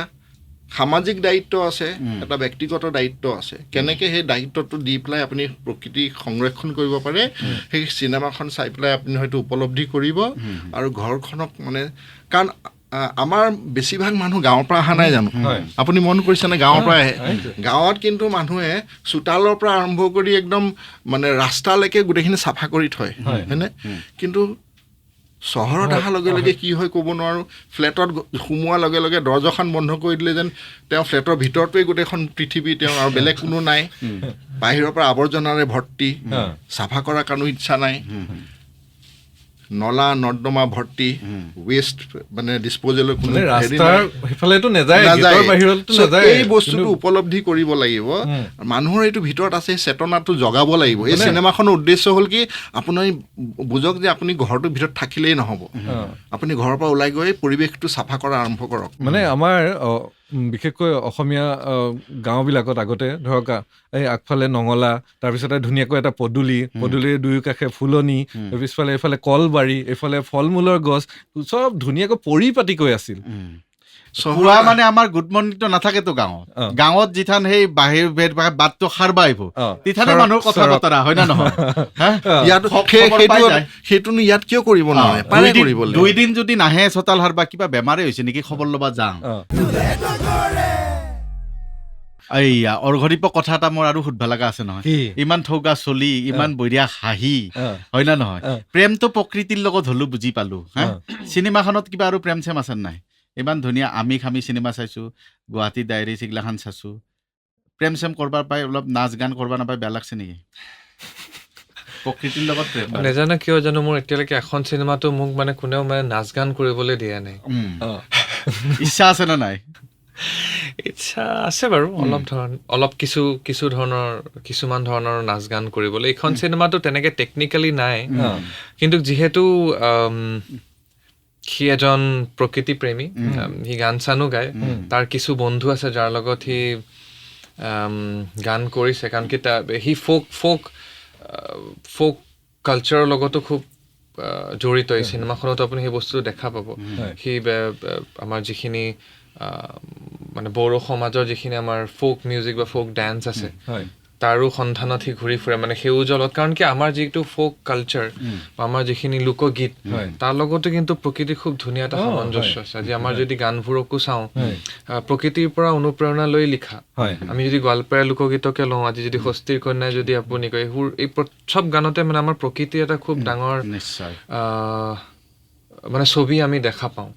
সামাজিক দায়িত্ব আছে, এটা ব্যক্তিগত দায়িত্ব আছে। কেনেকৈ সেই দায়িত্বটো দি পেলাই আপুনি প্ৰকৃতি সংৰক্ষণ কৰিব পাৰে, সেই চিনেমাখন চাই পেলাই আপুনি হয়তো উপলব্ধি কৰিব। আৰু ঘৰখনক মানে, কাৰণ আমাৰ বেছিভাগ মানুহ গাঁৱৰ পৰা অহা নাই জানো? আপুনি মন কৰিছেনে? গাঁৱৰ পৰা আহে। গাঁৱত কিন্তু মানুহে চোতালৰ পৰা আৰম্ভ কৰি একদম মানে ৰাস্তালৈকে গোটেইখিনি চাফা কৰি থয়, হয়নে? কিন্তু চহৰত অহাৰ লগে লগে কি হয় ক'ব নোৱাৰোঁ, ফ্লেটত সোমোৱাৰ লগে লগে দৰ্জাখন বন্ধ কৰি দিলে যেন তেওঁ ফ্লেটৰ ভিতৰটোৱে গোটেইখন পৃথিৱী, তেওঁ আৰু বেলেগ কোনো নাই। বাহিৰৰ পৰা আৱৰ্জনাৰে ভৰ্তি, চাফা কৰাৰ কাৰণেও ইচ্ছা নাই, নলা নৰ্দমা ভৰ্তি, ৱেষ্ট মানে ডিছপ'জেলৰ কোনো এই বস্তুটো উপলব্ধি কৰিব লাগিব। মানুহৰ এইটো ভিতৰত আছে, চেতনাটো জগাব লাগিব। এই চিনেমাখনৰ উদ্দেশ্য হ'ল কি, আপুনি বুজক যে আপুনি ঘৰটোৰ ভিতৰত থাকিলেই নহ'ব, আপুনি ঘৰৰ পৰা ওলাই গৈ পৰিৱেশটো চাফা কৰা আৰম্ভ কৰক। মানে আমাৰ বিশেষকৈ অসমীয়া গাঁওবিলাকত আগতে ধৰক এই আগফালে নঙলা, তাৰপিছতে ধুনীয়াকৈ এটা পদূলিৰ দুয়ো কাষে ফুলনি, পিছফালে এইফালে কলবাৰী, এইফালে ফল মূলৰ গছ, চব ধুনীয়াকৈ পৰিপাটিকৈ আছিল। পুৱা মানে আমাৰ গুড মৰ্ণিংটো নাথাকেতো গাঁৱত যিথান সেই বাহিৰ বাটটো সাৰবা আহিব, তিথানে মানুহৰ কথা বতৰা হয় না নহয়? সেইটোনো ইয়াত কিয় কৰিব নোৱাৰে? পাৰে কৰিব। 2 দিন যদি নাহে চোতাল সাৰবা, কিবা বেমাৰে হৈছে নেকি খবৰ ল'বা যাওঁ। এইয়া অৰ্ঘদীপৰ কথা এটা মোৰ আৰু সুধবা লগা আছে নহয়। ইমান ঠৌগা চলি, ইমান বঢ়িয়া হাঁহি, হয় না নহয়? প্ৰেমটো প্ৰকৃতিৰ লগত হ'লো বুজি পালো। চিনেমাখনত কিবা আৰু প্ৰেম চেম আছে নাই? ইমান ধুনীয়া আমি চিনেমা চাইছোঁ, গুৱাহাটী ডায়েৰী এইগিলাখান চাইছোঁ, প্ৰেম চেম কৰবা পাই অলপ নাচ গান কৰবা নাপাই বেয়া লাগছে নেকি? প্ৰকৃতিৰ লগত প্ৰেম নাজানো কিয় জানো, মোৰ এতিয়ালৈকে এখন চিনেমাটো মোক মানে কোনেও মানে নাচ গান কৰিবলৈ দিয়া নাই। ইচ্ছা আছে নে নাই? ইচ্ছা আছে বাৰু কিছুমান ধৰণৰ নাচ গান কৰিবলৈ। এইখন চিনেমাটো তেনেকে টেকনিকেলি নাই, কিন্তু যিহেতু সি এজন প্ৰকৃতি প্ৰেমী, সি গান চানো গায়, তাৰ কিছু বন্ধু আছে যাৰ লগত সি গান কৰিছে, কাৰণ কি সি ফোক কালচাৰৰ লগতো খুব জড়িত। এই চিনেমাখনতো আপুনি সেই বস্তুটো দেখা পাব। সি আমাৰ যিখিনি মানে বড়ো সমাজৰ যিখিনি আমাৰ ফোক মিউজিক বা ফোক ডান্স আছে তাৰো সন্ধানত সি ঘূৰি ফুৰে, মানে সেউজলত। কাৰণ কি আমাৰ যিটো ফোক কালচাৰ বা আমাৰ যিখিনি লোকগীত তাৰ লগতো কিন্তু প্ৰকৃতিৰ খুব ধুনীয়া এটা সামঞ্জস্য আছে। আজি আমাৰ যদি গানবোৰকো চাওঁ, প্ৰকৃতিৰ পৰা অনুপ্ৰেৰণা লৈ লিখা। আমি যদি গোৱালপাৰীয়া লোকগীতকে লওঁ, আজি যদি হস্তিৰ কন্যাই যদি আপুনি কয়, এই চব গানতে মানে আমাৰ প্ৰকৃতিৰ এটা খুব ডাঙৰ মানে ছবি আমি দেখা পাওঁ।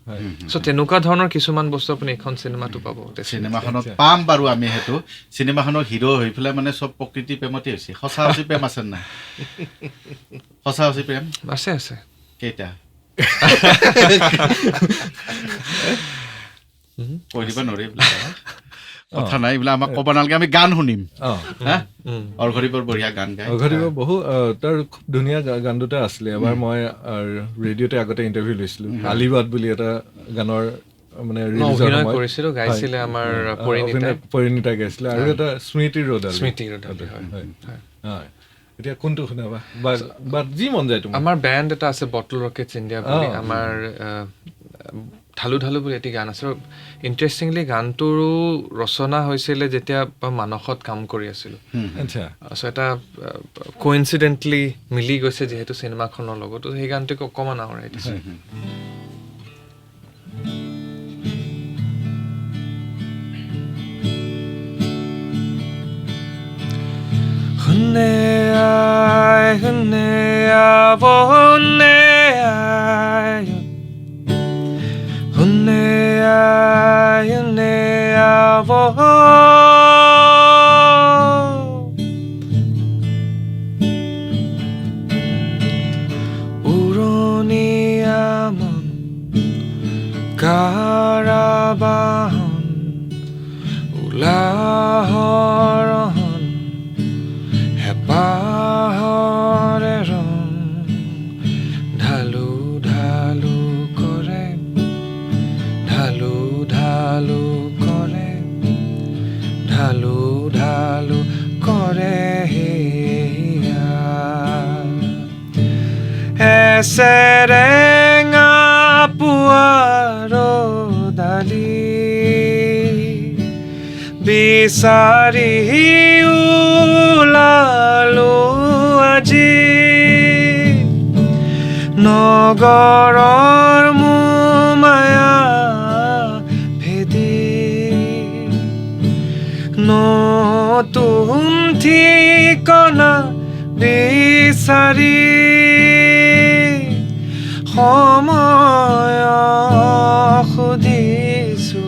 চ' তেনেকুৱা ধৰণৰ কিছুমান বস্তু আপুনি এইখন চিনেমাটো পাব। চিনেমাখনত পাম বাৰু আমি সেইটো। চিনেমাখনৰ হিৰো হৈ পেলাই মানে চব প্ৰকৃতি প্ৰেমতে হৈছে। সঁচা সঁচি প্ৰেম আছে নাই? সঁচা সঁচি প্ৰেম আছে। কেইটা কৈ দিব নোৱাৰি? কথা নাই, এইবিলাক আমাক ক'ব নালাগে, আমি গান শুনিম। অৰ্ঘদীপ বৰ বঢ়িয়া গান গায়। অৰ্ঘদীপ তাৰ খুব ধুনীয়া গান দুটা আছিলে। এবাৰ মই ৰেডিঅ'তে আগতে ইণ্টাৰভিউ লৈছিলোঁ, আলিবাট বুলি এটা গানৰ মানে গাইছিলে আমাৰ পৰিণীতাই গাইছিলে, আৰু এটা স্মৃতি ৰোড। এতিয়া কোনটো শুনাবা বা যি মন যায় তোমাৰ? আমাৰ বেণ্ড এটা আছে বটল ৰকেটছ ইণ্ডিয়া বুলি, আমাৰ ঢালু ঢালু বুলি এটি গান আছে। ইণ্টাৰেষ্টিংলি গানটোৰো ৰচনা হৈছিলে যেতিয়া মানসত কাম কৰি আছিলোঁ। চ' এটা কোইনচিডেণ্টলি মিলি গৈছে যিহেতু চিনেমাখনৰ লগতো, সেই গানটোকে অকণমান আওৰাই দিছে। কাৰাবাহন উলাহৰহন হেঁপাহৰে ৰং ঢালু ঢালু কৰে, ঢালু ঢালু কৰে, ঢালু ঢালু কৰে হেয়া এছেৰেঙা পুৱাৰ দালি বিচাৰি ওলালো আজি নগৰৰ মোমায়া ভেদি নতুন ঠিকনা বিচাৰি সময় সুধিছো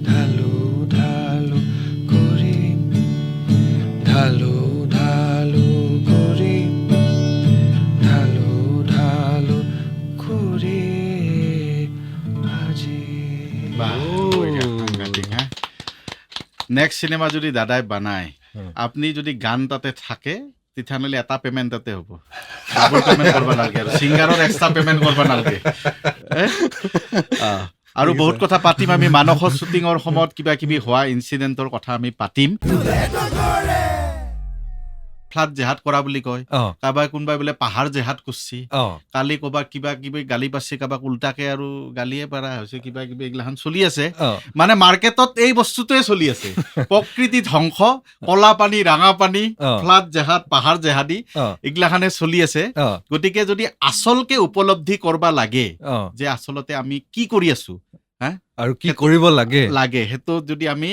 ঢালু ঢালু কৰি, ঢালু ঢালু কৰি, ঢালু ঢালু কৰি আজি। নেক্সট চিনেমা যদি দাদাই বনায়, আপুনি যদি গান তাতে থাকে তেতিয়াহ'লে এটা পেমেণ্ট তাতে হ'ব, ডাবল পেমেণ্ট কৰিব নালাগে, আৰু ছিংগাৰৰ এক্সট্ৰা পেমেণ্ট কৰিব নালাগে। আৰু বহুত কথা পাতিম আমি, মানসৰ শ্বুটিঙৰ সময়ত কিবা কিবি হোৱা ইনচিডেণ্টৰ কথা আমি পাতিম। ফ্লাড জেহাদ কৰা বুলি কয়, কাৰোবাই কোনোবাই বোলে পাহাৰ জেহাদ কৰিছে, কালি ক'ৰবাত কিবা কিবি গালি পাৰছে, কাৰোবাক উল্টাকে আৰু গালিয়ে পাৰা হৈছে, কিবা কিবি এইগিলাখান চলি আছে। মানে মাৰ্কেটত এই বস্তুটোৱে চলি আছে, প্ৰকৃতি ধ্বংস, কলা পানী ৰাঙা পানী, ফ্লাড জেহাদ, পাহাৰ জেহাদী এইগিলাখানে চলি আছে। গতিকে যদি আচলকে উপলব্ধি কৰবা লাগে যে আচলতে আমি কি কৰি আছো আৰু কি কৰিব লাগে সেইটো যদি আমি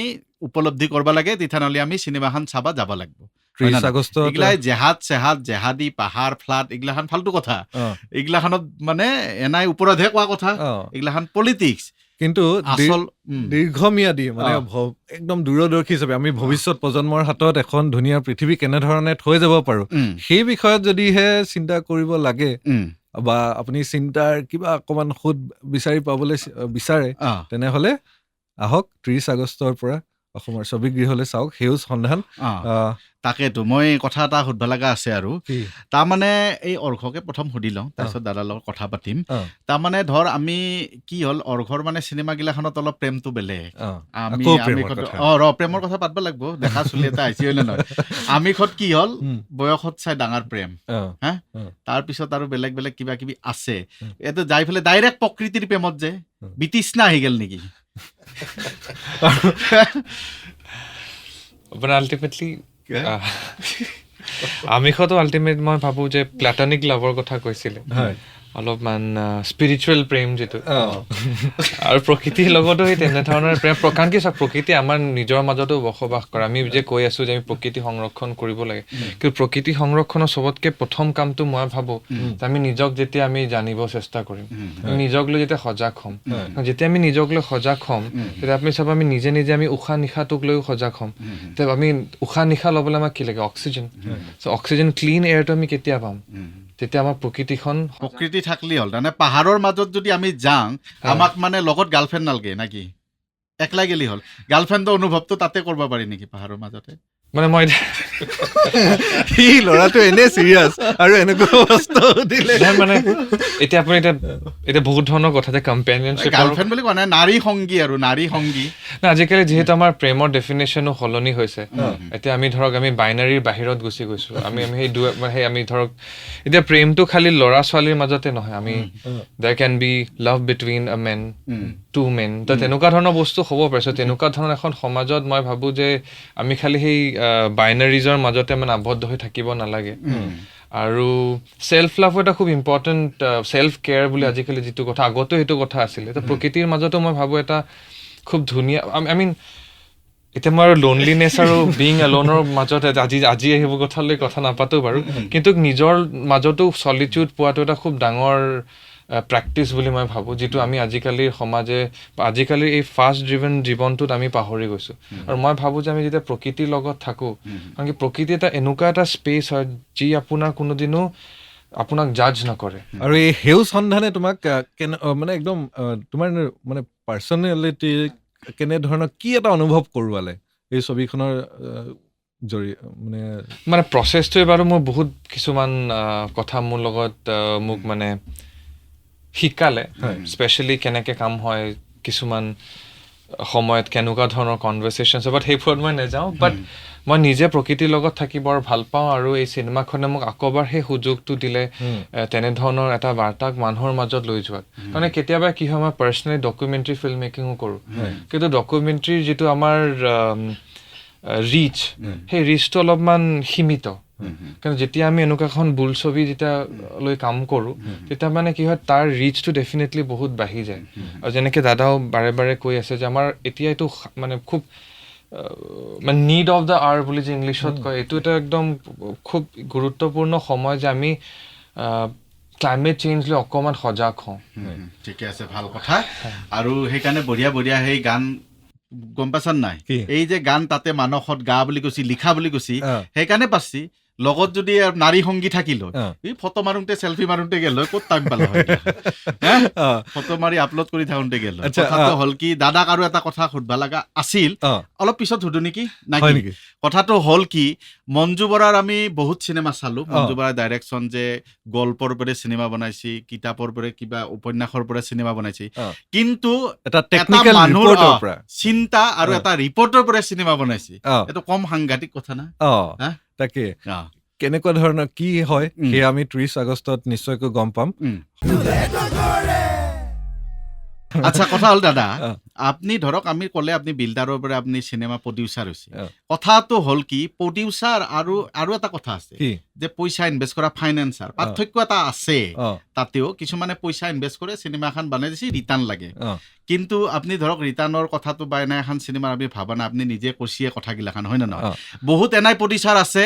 উপলব্ধি কৰবা লাগে, তেতিয়াহ'লে আমি চিনেমাখন চাবা যাব লাগিব। 30 আগষ্ট এইগিলাই জেহাদ চেহাদ জেহাদী পাহাৰ ফ্লাড এইগিলাখান ফাল্টু কথা, এইগিলাখানত মানে এনাই ওপৰতহে কোৱা কথা, এইগিলাখান পলিটিক্স। কিন্তু দীৰ্ঘম্যাদী মানে একদম দূৰদৰ্শী হিচাপে আমি ভৱিষ্যত প্ৰজন্মৰ হাতত এখন ধুনীয়া পৃথিৱী কেনেধৰণে থৈ যাব পাৰো সেই বিষয়ত যদিহে চিন্তা কৰিব লাগে, বা আপুনি চিন্তাৰ কিবা অকমান সুদ বিচাৰি পাবলৈ বিচাৰে, তেনেহলে আহক 30 আগষ্টৰ পৰা অসমৰ ছবিগৃহলৈ চাওক সেউজ সন্ধান। তাকেতো মই কথা এটা সুধিব লগা আছে আৰু তাৰমানে এই অৰ্ঘকে প্ৰথম সুধি লওঁ, তাৰপিছত দাদাৰ লগত কথা পাতিম। তাৰমানে ধৰ আমি কি হ'ল অৰ্ঘৰ মানে চিনেমাগিলাখনত অলপ প্ৰেমটো বেলেগ। আমি প্ৰেমৰ কথা পাতিব লাগিব, দেখা চলি এটা আহিছে হয় নে নহয়? আমিষত কি হ'ল বয়সত চাই ডাঙৰ প্ৰেম, হা তাৰপিছত আৰু বেলেগ বেলেগ কিবা কিবি আছে। এইটো যাই পেলাই ডাইৰেক্ট প্ৰকৃতিৰ প্ৰেমত যে বিতৃষ্ণা আহি গ'ল নেকি? আপোনাৰ আল্টিমেটলি আমিষতো আল্টিমেট মই ভাবোঁ যে প্লেটনিক লাভৰ কথা কৈছিলে, অলপমান স্পিৰিচুৱেল প্ৰেম যিটো, আৰু প্ৰকৃতিৰ লগতো সেই তেনেধৰণৰ প্ৰেম। কাৰণ কি চাওক, প্ৰকৃতি আমাৰ নিজৰ মাজতো বসবাস কৰে। আমি যে কৈ আছোঁ যে আমি প্ৰকৃতি সংৰক্ষণ কৰিব লাগে, কিন্তু প্ৰকৃতি সংৰক্ষণৰ চবতকৈ প্ৰথম কামটো মই ভাবোঁ যে আমি নিজক যেতিয়া আমি জানিব চেষ্টা কৰিম, নিজক লৈ যেতিয়া সজাগ হ'ম, যেতিয়া আমি নিজক লৈ সজাগ হ'ম তেতিয়া আপুনি চাব আমি নিজে নিজে আমি উশাহ নিশাটোক লৈও সজাগ হ'ম। তেতিয়া আমি উশাহ নিশাহ ল'বলৈ আমাক কি লাগে? অক্সিজেন। চ' অক্সিজেন ক্লিন এয়াৰটো আমি কেতিয়া পাম? তেতিয়া আমাৰ প্ৰকৃতি থাকলি হ'ল। মানে পাহাৰৰ মাজত যদি আমি যাওঁ, আমাক মানে লগত গাৰ্লফ্ৰেণ্ড নালাগে নাকি? একলাই গেলি হ'ল। গাৰ্লফ্ৰেণ্ডৰ অনুভৱটো তাতে কৰিব পাৰি নেকি পাহাৰৰ মাজতে? মানে মই সি ল'ৰাটো এনে চিৰিয়াছ আৰু এনেকুৱা বস্তু দিলে মানে এতিয়া আপুনি এতিয়া বহুত ধৰণৰ কথা যে কম্পেনিয়নশ্বিপ, গাৰ্লফ্ৰেণ্ড বুলি কোৱা নাই, নাৰী সংগী আৰু নাৰী সংগী। আজিকালি যিহেতু আমাৰ প্ৰেমৰ ডেফিনেশ্যনো সলনি হৈছে, এতিয়া আমি ধৰক আমি বাইনাৰীৰ বাহিৰত গুচি গৈছোঁ। আমি সেই আমি ধৰক এতিয়া প্ৰেমটো খালি ল'ৰা ছোৱালীৰ মাজতে নহয়, আমি there can be love between a men, two men, তো তেনেকুৱা ধৰণৰ বস্তু হ'ব পাৰিছে। তেনেকুৱা ধৰণৰ এখন সমাজত মই ভাবোঁ যে আমি খালি সেই বাইনাৰিজৰ মাজতে মানে আবদ্ধ হৈ থাকিব নালাগে। আৰু চেল্ফ লাভো এটা খুব ইম্পৰ্টেণ্ট, চেল্ফ কেয়াৰ বুলি আজিকালি যিটো কথা, আগতেও সেইটো কথা আছিলে। তো প্ৰকৃতিৰ মাজতো মই ভাবোঁ এটা খুব ধুনীয়া, আই মিন এতিয়া মই আৰু লোনলিনেছ আৰু বিং এলোনৰ মাজত আজি সেইবোৰ কথালৈ কথা নাপাতো বাৰু, কিন্তু নিজৰ মাজতো চলিটিউড পোৱাটো এটা খুব ডাঙৰ প্ৰেক্টিচ বুলি মই ভাবোঁ, যিটো আমি আজিকালিৰ সমাজে, আজিকালিৰ এই ফাষ্ট ড্ৰিভেন জীৱনটোত আমি পাহৰি গৈছোঁ। আৰু মই ভাবোঁ যে আমি যেতিয়া প্ৰকৃতিৰ লগত থাকোঁ, কাৰণ কি প্ৰকৃতি এটা এনেকুৱা এটা স্পেচ হয় যি আপোনাৰ কোনোদিনো আপোনাক জাজ নকৰে। আৰু এই সেউজ সন্ধানে তোমাক মানে একদম তোমাৰ মানে পাৰ্চনেলিটি কেনেধৰণৰ কি এটা অনুভৱ কৰোৱালে এই ছবিখনৰ জৰিয়তে? মানে প্ৰচেছটোৱে বাৰু মোৰ বহুত কিছুমান কথা মোৰ লগত মোক মানে শিকালে, স্পেচিয়েলি কেনেকৈ কাম হয়, কিছুমান সময়ত কেনেকুৱা ধৰণৰ কনভাৰ্চেশ্যনছ, বাট সেইবোৰত মই নাযাওঁ। বাট মই নিজে প্ৰকৃতিৰ লগত থাকি বৰ ভাল পাওঁ, আৰু এই চিনেমাখনে মোক আকৌ এবাৰ সেই সুযোগটো দিলে তেনেধৰণৰ এটা বাৰ্তাক মানুহৰ মাজত লৈ যোৱাত। মানে কেতিয়াবা কি হয়, মই পাৰ্চনেলি ডকুমেণ্টাৰী ফিল্ম মেকিঙো কৰোঁ, কিন্তু ডকুমেণ্টাৰীৰ যিটো আমাৰ ৰিচ, সেই ৰিচটো অলপমান সীমিত। কিন্তু যেতিয়া আমি এনেকুৱা এখন বোলছবি যেতিয়া লৈ কাম কৰোঁ, তেতিয়া মানে কি হয়, তাৰ ৰিচটো ডেফিনেটলি বহুত বাঢ়ি যায়। আৰু যেনেকৈ দাদাও বাৰে বাৰে কৈ আছে যে আমাৰ এতিয়া এইটো মানে খুব মানে নিড অফ দ্য আৱাৰ বুলি যে ইংলিছত কয়, এইটো এটা একদম খুব গুৰুত্বপূৰ্ণ সময় যে আমি ক্লাইমেট চেঞ্জ লৈ অকণমান সজাগ হওঁ। ঠিকে আছে, ভাল কথা। আৰু সেইকাৰণে বঢ়িয়া সেই গান গম পাইছান নাই? এই যে গান তাতে মানসত গা বুলি কৈছি, লিখা বুলি কৈছি, সেইকাৰণে পাচ্ছি। লগত যদি নাৰী সংগী থাকিল, এই ফটো মাৰোঁতে চেলফি মাৰোঁতে গেল, ক'ত টাইম পাল হয়? ফটো মাৰি আপলোড কৰি থাকোঁতে গেল। কথাটো হ'ল কি, দাদাক আৰু এটা কথা সুধবা লগা আছিল, অলপ পিছত সুধো নেকি? কথাটো হ'ল কি, মঞ্জু বৰাৰ আমি বহুত চিনেমা চালোঁ। মঞ্জু বৰাৰ ডাইৰেকশ্যন যে গল্পৰ পৰা চিনেমা বনাইছি, কিতাপৰ পৰা কিবা উপন্যাসৰ পৰা চিনেমা বনাইছি, কিন্তু এটা মানুহৰ চিন্তা আৰু এটা ৰিপৰ্টৰ পৰা চিনেমা বনাইছি, এইটো কম সাংঘাতিক কথা না? তাকে কেনেকুৱা ধৰণৰ কি হয় সেয়া আমি 30 আগষ্টত নিশ্চয়কৈ গম পাম। আচ্ছা, কথা হ'ল দাদা, আপুনি ধৰক আমি ক'লে আপুনি বিল্ডাৰৰ পৰা আপুনি চিনেমা প্ৰডিউচাৰ হৈছে। কথাটো হ'ল কি, প্ৰডিউচাৰ আৰু এটা কথা আছে যে পইচা ইনভেষ্ট কৰা ফাইনেন্সাৰ, পাৰ্থক্য এটা আছে তাতেও। কিছুমানে পইচা ইনভেষ্ট কৰে, চিনেমা এখন বনাই দিছে, ৰিটাৰ্ণ লাগে। কিন্তু আপুনি ধৰক ৰিটাৰ্ণৰ কথাটো বা এনে এখন চিনেমাৰ আপুনি ভাবা না, আপুনি নিজে কৈছিয়ে কথাগিলাখান, হয় নে নহয়? বহুত এনাই প্ৰডিউচাৰ আছে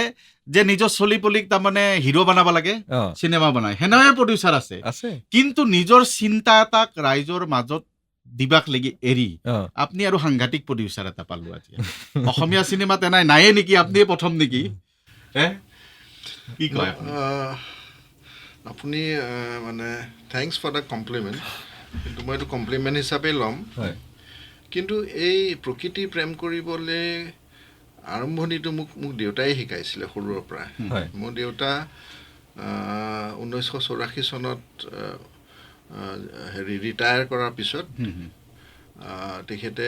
যে নিজৰ চলি পলিক তাৰমানে হিৰো বনাব লাগে, চিনেমা বনায়, সেনেহে প্ৰডিউচাৰ আছে। কিন্তু নিজৰ চিন্তা এটাক ৰাইজৰ মাজত দিবাক লাগি এৰি আপুনি আৰু সাংঘাতিক প্ৰডিউচাৰ এটা পালো আজি। অসমীয়া চিনেমাত এনাই নায়ে নেকি? আপুনিয়ে প্ৰথম নেকি? কি কয় আপুনি? মানে থেংকছ ফৰ দ্য কমপ্লিমেণ্ট, কিন্তু মই এইটো কমপ্লিমেণ্ট হিচাপে ল'ম। কিন্তু এই প্ৰকৃতি প্ৰেম কৰিবলৈ আৰম্ভণিটো মোক দেউতাই শিকাইছিলে সৰুৰ পৰা। মোৰ দেউতা 1984 চনত ৰিটায়াৰ কৰাৰ পিছত তেখেতে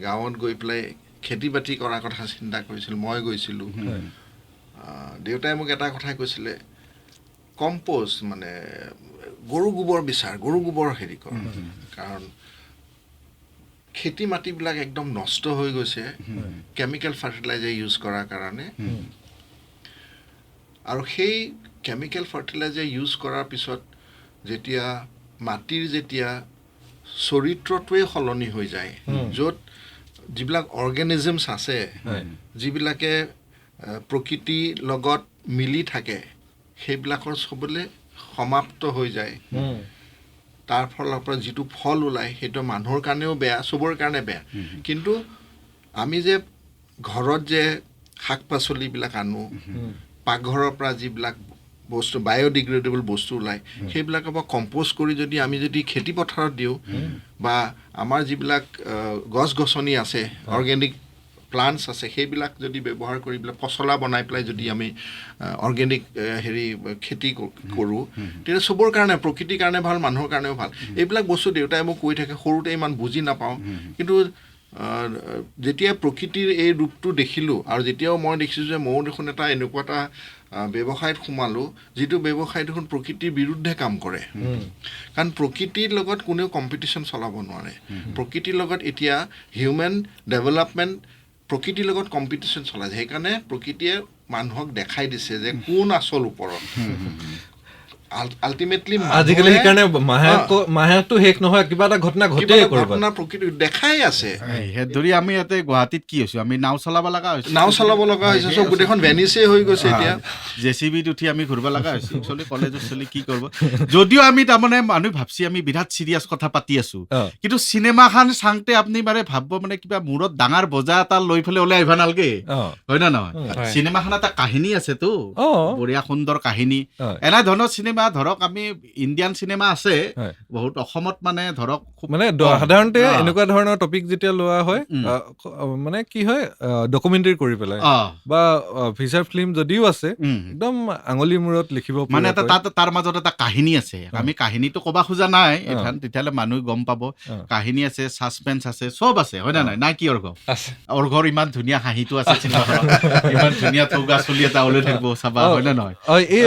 গাঁৱত গৈ পেলাই খেতি বাতি কৰাৰ কথা চিন্তা কৰিছিল। মই গৈছিলোঁ। দেউতাই মোক এটা কথাই কৈছিলে, কম্প'জ মানে গৰু গোবৰ বিচাৰ, গৰু গোবৰ হেৰি কৰ, কাৰণ খেতি মাটিবিলাক একদম নষ্ট হৈ গৈছে কেমিকেল ফাৰ্টিলাইজাৰ ইউজ কৰাৰ কাৰণে। আৰু সেই কেমিকেল ফাৰ্টিলাইজাৰ ইউজ কৰাৰ পিছত যেতিয়া মাটিৰ যেতিয়া চৰিত্ৰটোৱে সলনি হৈ যায়, য'ত যিবিলাক অৰ্গেনিজমছ আছে, যিবিলাকে প্ৰকৃতিৰ লগত মিলি থাকে, সেইবিলাকৰ চবলৈ সমাপ্ত হৈ যায়। তাৰ ফলৰ পৰা যিটো ফল ওলায় সেইটো মানুহৰ কাৰণেও বেয়া, চবৰ কাৰণে বেয়া। কিন্তু আমি যে ঘৰত যে শাক পাচলিবিলাক আনো, পাকঘৰৰ পৰা যিবিলাক বস্তু বায়'ডিগ্ৰেডেবল বস্তু ওলায়, সেইবিলাকৰ পৰা কম্প'জ কৰি যদি আমি যদি খেতি পথাৰত দিওঁ, বা আমাৰ যিবিলাক গছ গছনি আছে, অৰ্গেনিক প্লাণ্টছ আছে, সেইবিলাক যদি ব্যৱহাৰ কৰি পেলাই পচলা বনাই পেলাই যদি আমি অৰ্গেনিক খেতি কৰোঁ, তেতিয়া চবৰ কাৰণে, প্ৰকৃতিৰ কাৰণে ভাল, মানুহৰ কাৰণেও ভাল। এইবিলাক বস্তু দেউতাই মোক কৈ থাকে। সৰুতে ইমান বুজি নাপাওঁ, কিন্তু যেতিয়া প্ৰকৃতিৰ এই ৰূপটো দেখিলোঁ, আৰু যেতিয়াও মই দেখিছোঁ যে ময়ো দেখোন এটা এনেকুৱা এটা ব্যৱসায়ত সোমালোঁ, যিটো ব্যৱসায় দেখোন প্ৰকৃতিৰ বিৰুদ্ধে কাম কৰে। কাৰণ প্ৰকৃতিৰ লগত কোনেও কম্পিটিশ্যন চলাব নোৱাৰে। প্ৰকৃতিৰ লগত এতিয়া হিউমেন ডেভেলপমেণ্ট প্ৰকৃতিৰ লগত কম্পিটিশ্যন চলাইছে। সেইকাৰণে প্ৰকৃতিয়ে মানুহক দেখাই দিছে যে কোন আচল ওপৰত। আল্টিমেটলি আজিকালি সেইকাৰণে মাহেকটো শেষ নহয়, কিবা এটা ঘটনা ঘটেই ঘটনা প্ৰকৃতি দেখাই আছে। ধৰি আমি ইয়াতে গুৱাহাটীত কি হৈছোঁ, আমি নাও চলাব লগা হৈছে, চব গোটেইখন ভেনিছে হৈ গৈছে। এতিয়া JCBত উঠি আমি ঘূৰিব লগা হৈছে। একচুৱেলি কলেজত চলি কি কৰিব, যদিও আমি তাৰমানে মানুহ ভাবছি আমি বিৰাট চিৰিয়াছ কথা পাতি আছোঁ, কিন্তু চিনেমাখন চাওঁতে আপুনি মানে ভাবিব মানে কিবা মূৰত ডাঙৰ বজা এটা লৈ পেলাই ওলাই আহিব নালাগে, হয় না নহয়? চিনেমাখন এটা কাহিনী আছেতো, বঢ়িয়া সুন্দৰ কাহিনী। এনে ধৰণৰ চিনেমা ধৰক আমি ইণ্ডিয়ান চিনেমা আছে বহুত, অসমত মানে ধৰক মানে সাধাৰণতে এনেকুৱা ধৰণৰ টপিক যেতিয়া লোৱা হয়, মানে কি হয়, ডকুমেণ্টাৰী কৰি পেলাই বা ফিচাৰ ফিল্ম যদিও আছে, একদম আঙুলিৰ মূৰত লিখিব মানে তাৰ মাজত এটা কাহিনী আছে। আমি কাহিনীটো ক'ব খোজা নাই, তেতিয়াহ'লে মানুহে গম পাব। কাহিনী আছে, ছাছপেন্স আছে, চব আছে, হয় না নাই? নাই কি অৰ্ঘৰ ইমান ধুনীয়া হাঁহিটো আছে চিনেমাখনত, ইমান ধুনীয়া থৌগা চলি এটা ওলাই থাকিব, চাবা, হয় না নহয়? এই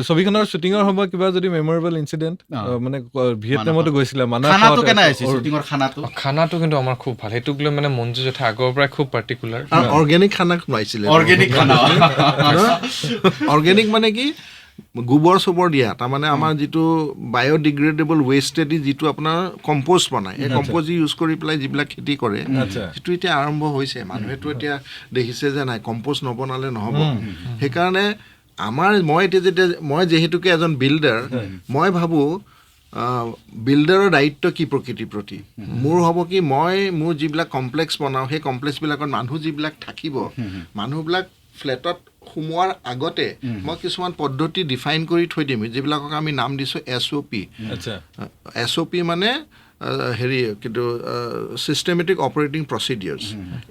ছবিখনৰ শ্বুটিঙৰ সময়ত কিবা যদি মেমৰেবল ইনচিডেণ্ট, মানে ভিয়েটনামতো গৈছিলে, খানাটো কেনে হৈছে শ্বুটিঙৰ? খানাটো কিন্তু আমাৰ খুব ভাল। সেইটোক লৈ মানে মঞ্জু জেঠা আগৰ পৰাই খুব পাৰ্টিকুলাৰ। অৰ্গেনিক খানা খুৱাইছিলে। অৰ্গেনিক মানে কি, গোবৰ চোবৰ দিয়া, তাৰমানে আমাৰ যিটো বায়'ডিগ্ৰেডেবল ৱেষ্টেদি যিটো আপোনাৰ কম্প'জ বনায়, এই কম্প'জ ইউজ কৰি পেলাই যিবিলাক খেতি কৰে, যিটো এতিয়া আৰম্ভ হৈছে। মানুহেতো এতিয়া দেখিছে যে নাই, কম্প'জ নবনালে নহ'ব। সেইকাৰণে মই যিহেতুকে এজন বিল্ডাৰ, মই ভাবোঁ বিল্ডাৰৰ দায়িত্ব কি প্ৰকৃতিৰ প্ৰতি। মোৰ হ'ব কি, মোৰ যিবিলাক কমপ্লেক্স বনাওঁ, সেই কমপ্লেক্সবিলাকত মানুহ যিবিলাক থাকিব, মানুহবিলাক ফ্লেটত সোমোৱাৰ আগতে মই কিছুমান পদ্ধতি ডিফাইন কৰি থৈ দিম, যিবিলাকক আমি নাম দিছোঁ SOP। SOP মানে কিন্তু ছিষ্টেমেটিক অপাৰেটিং প্ৰচিডিউৰ্ছ।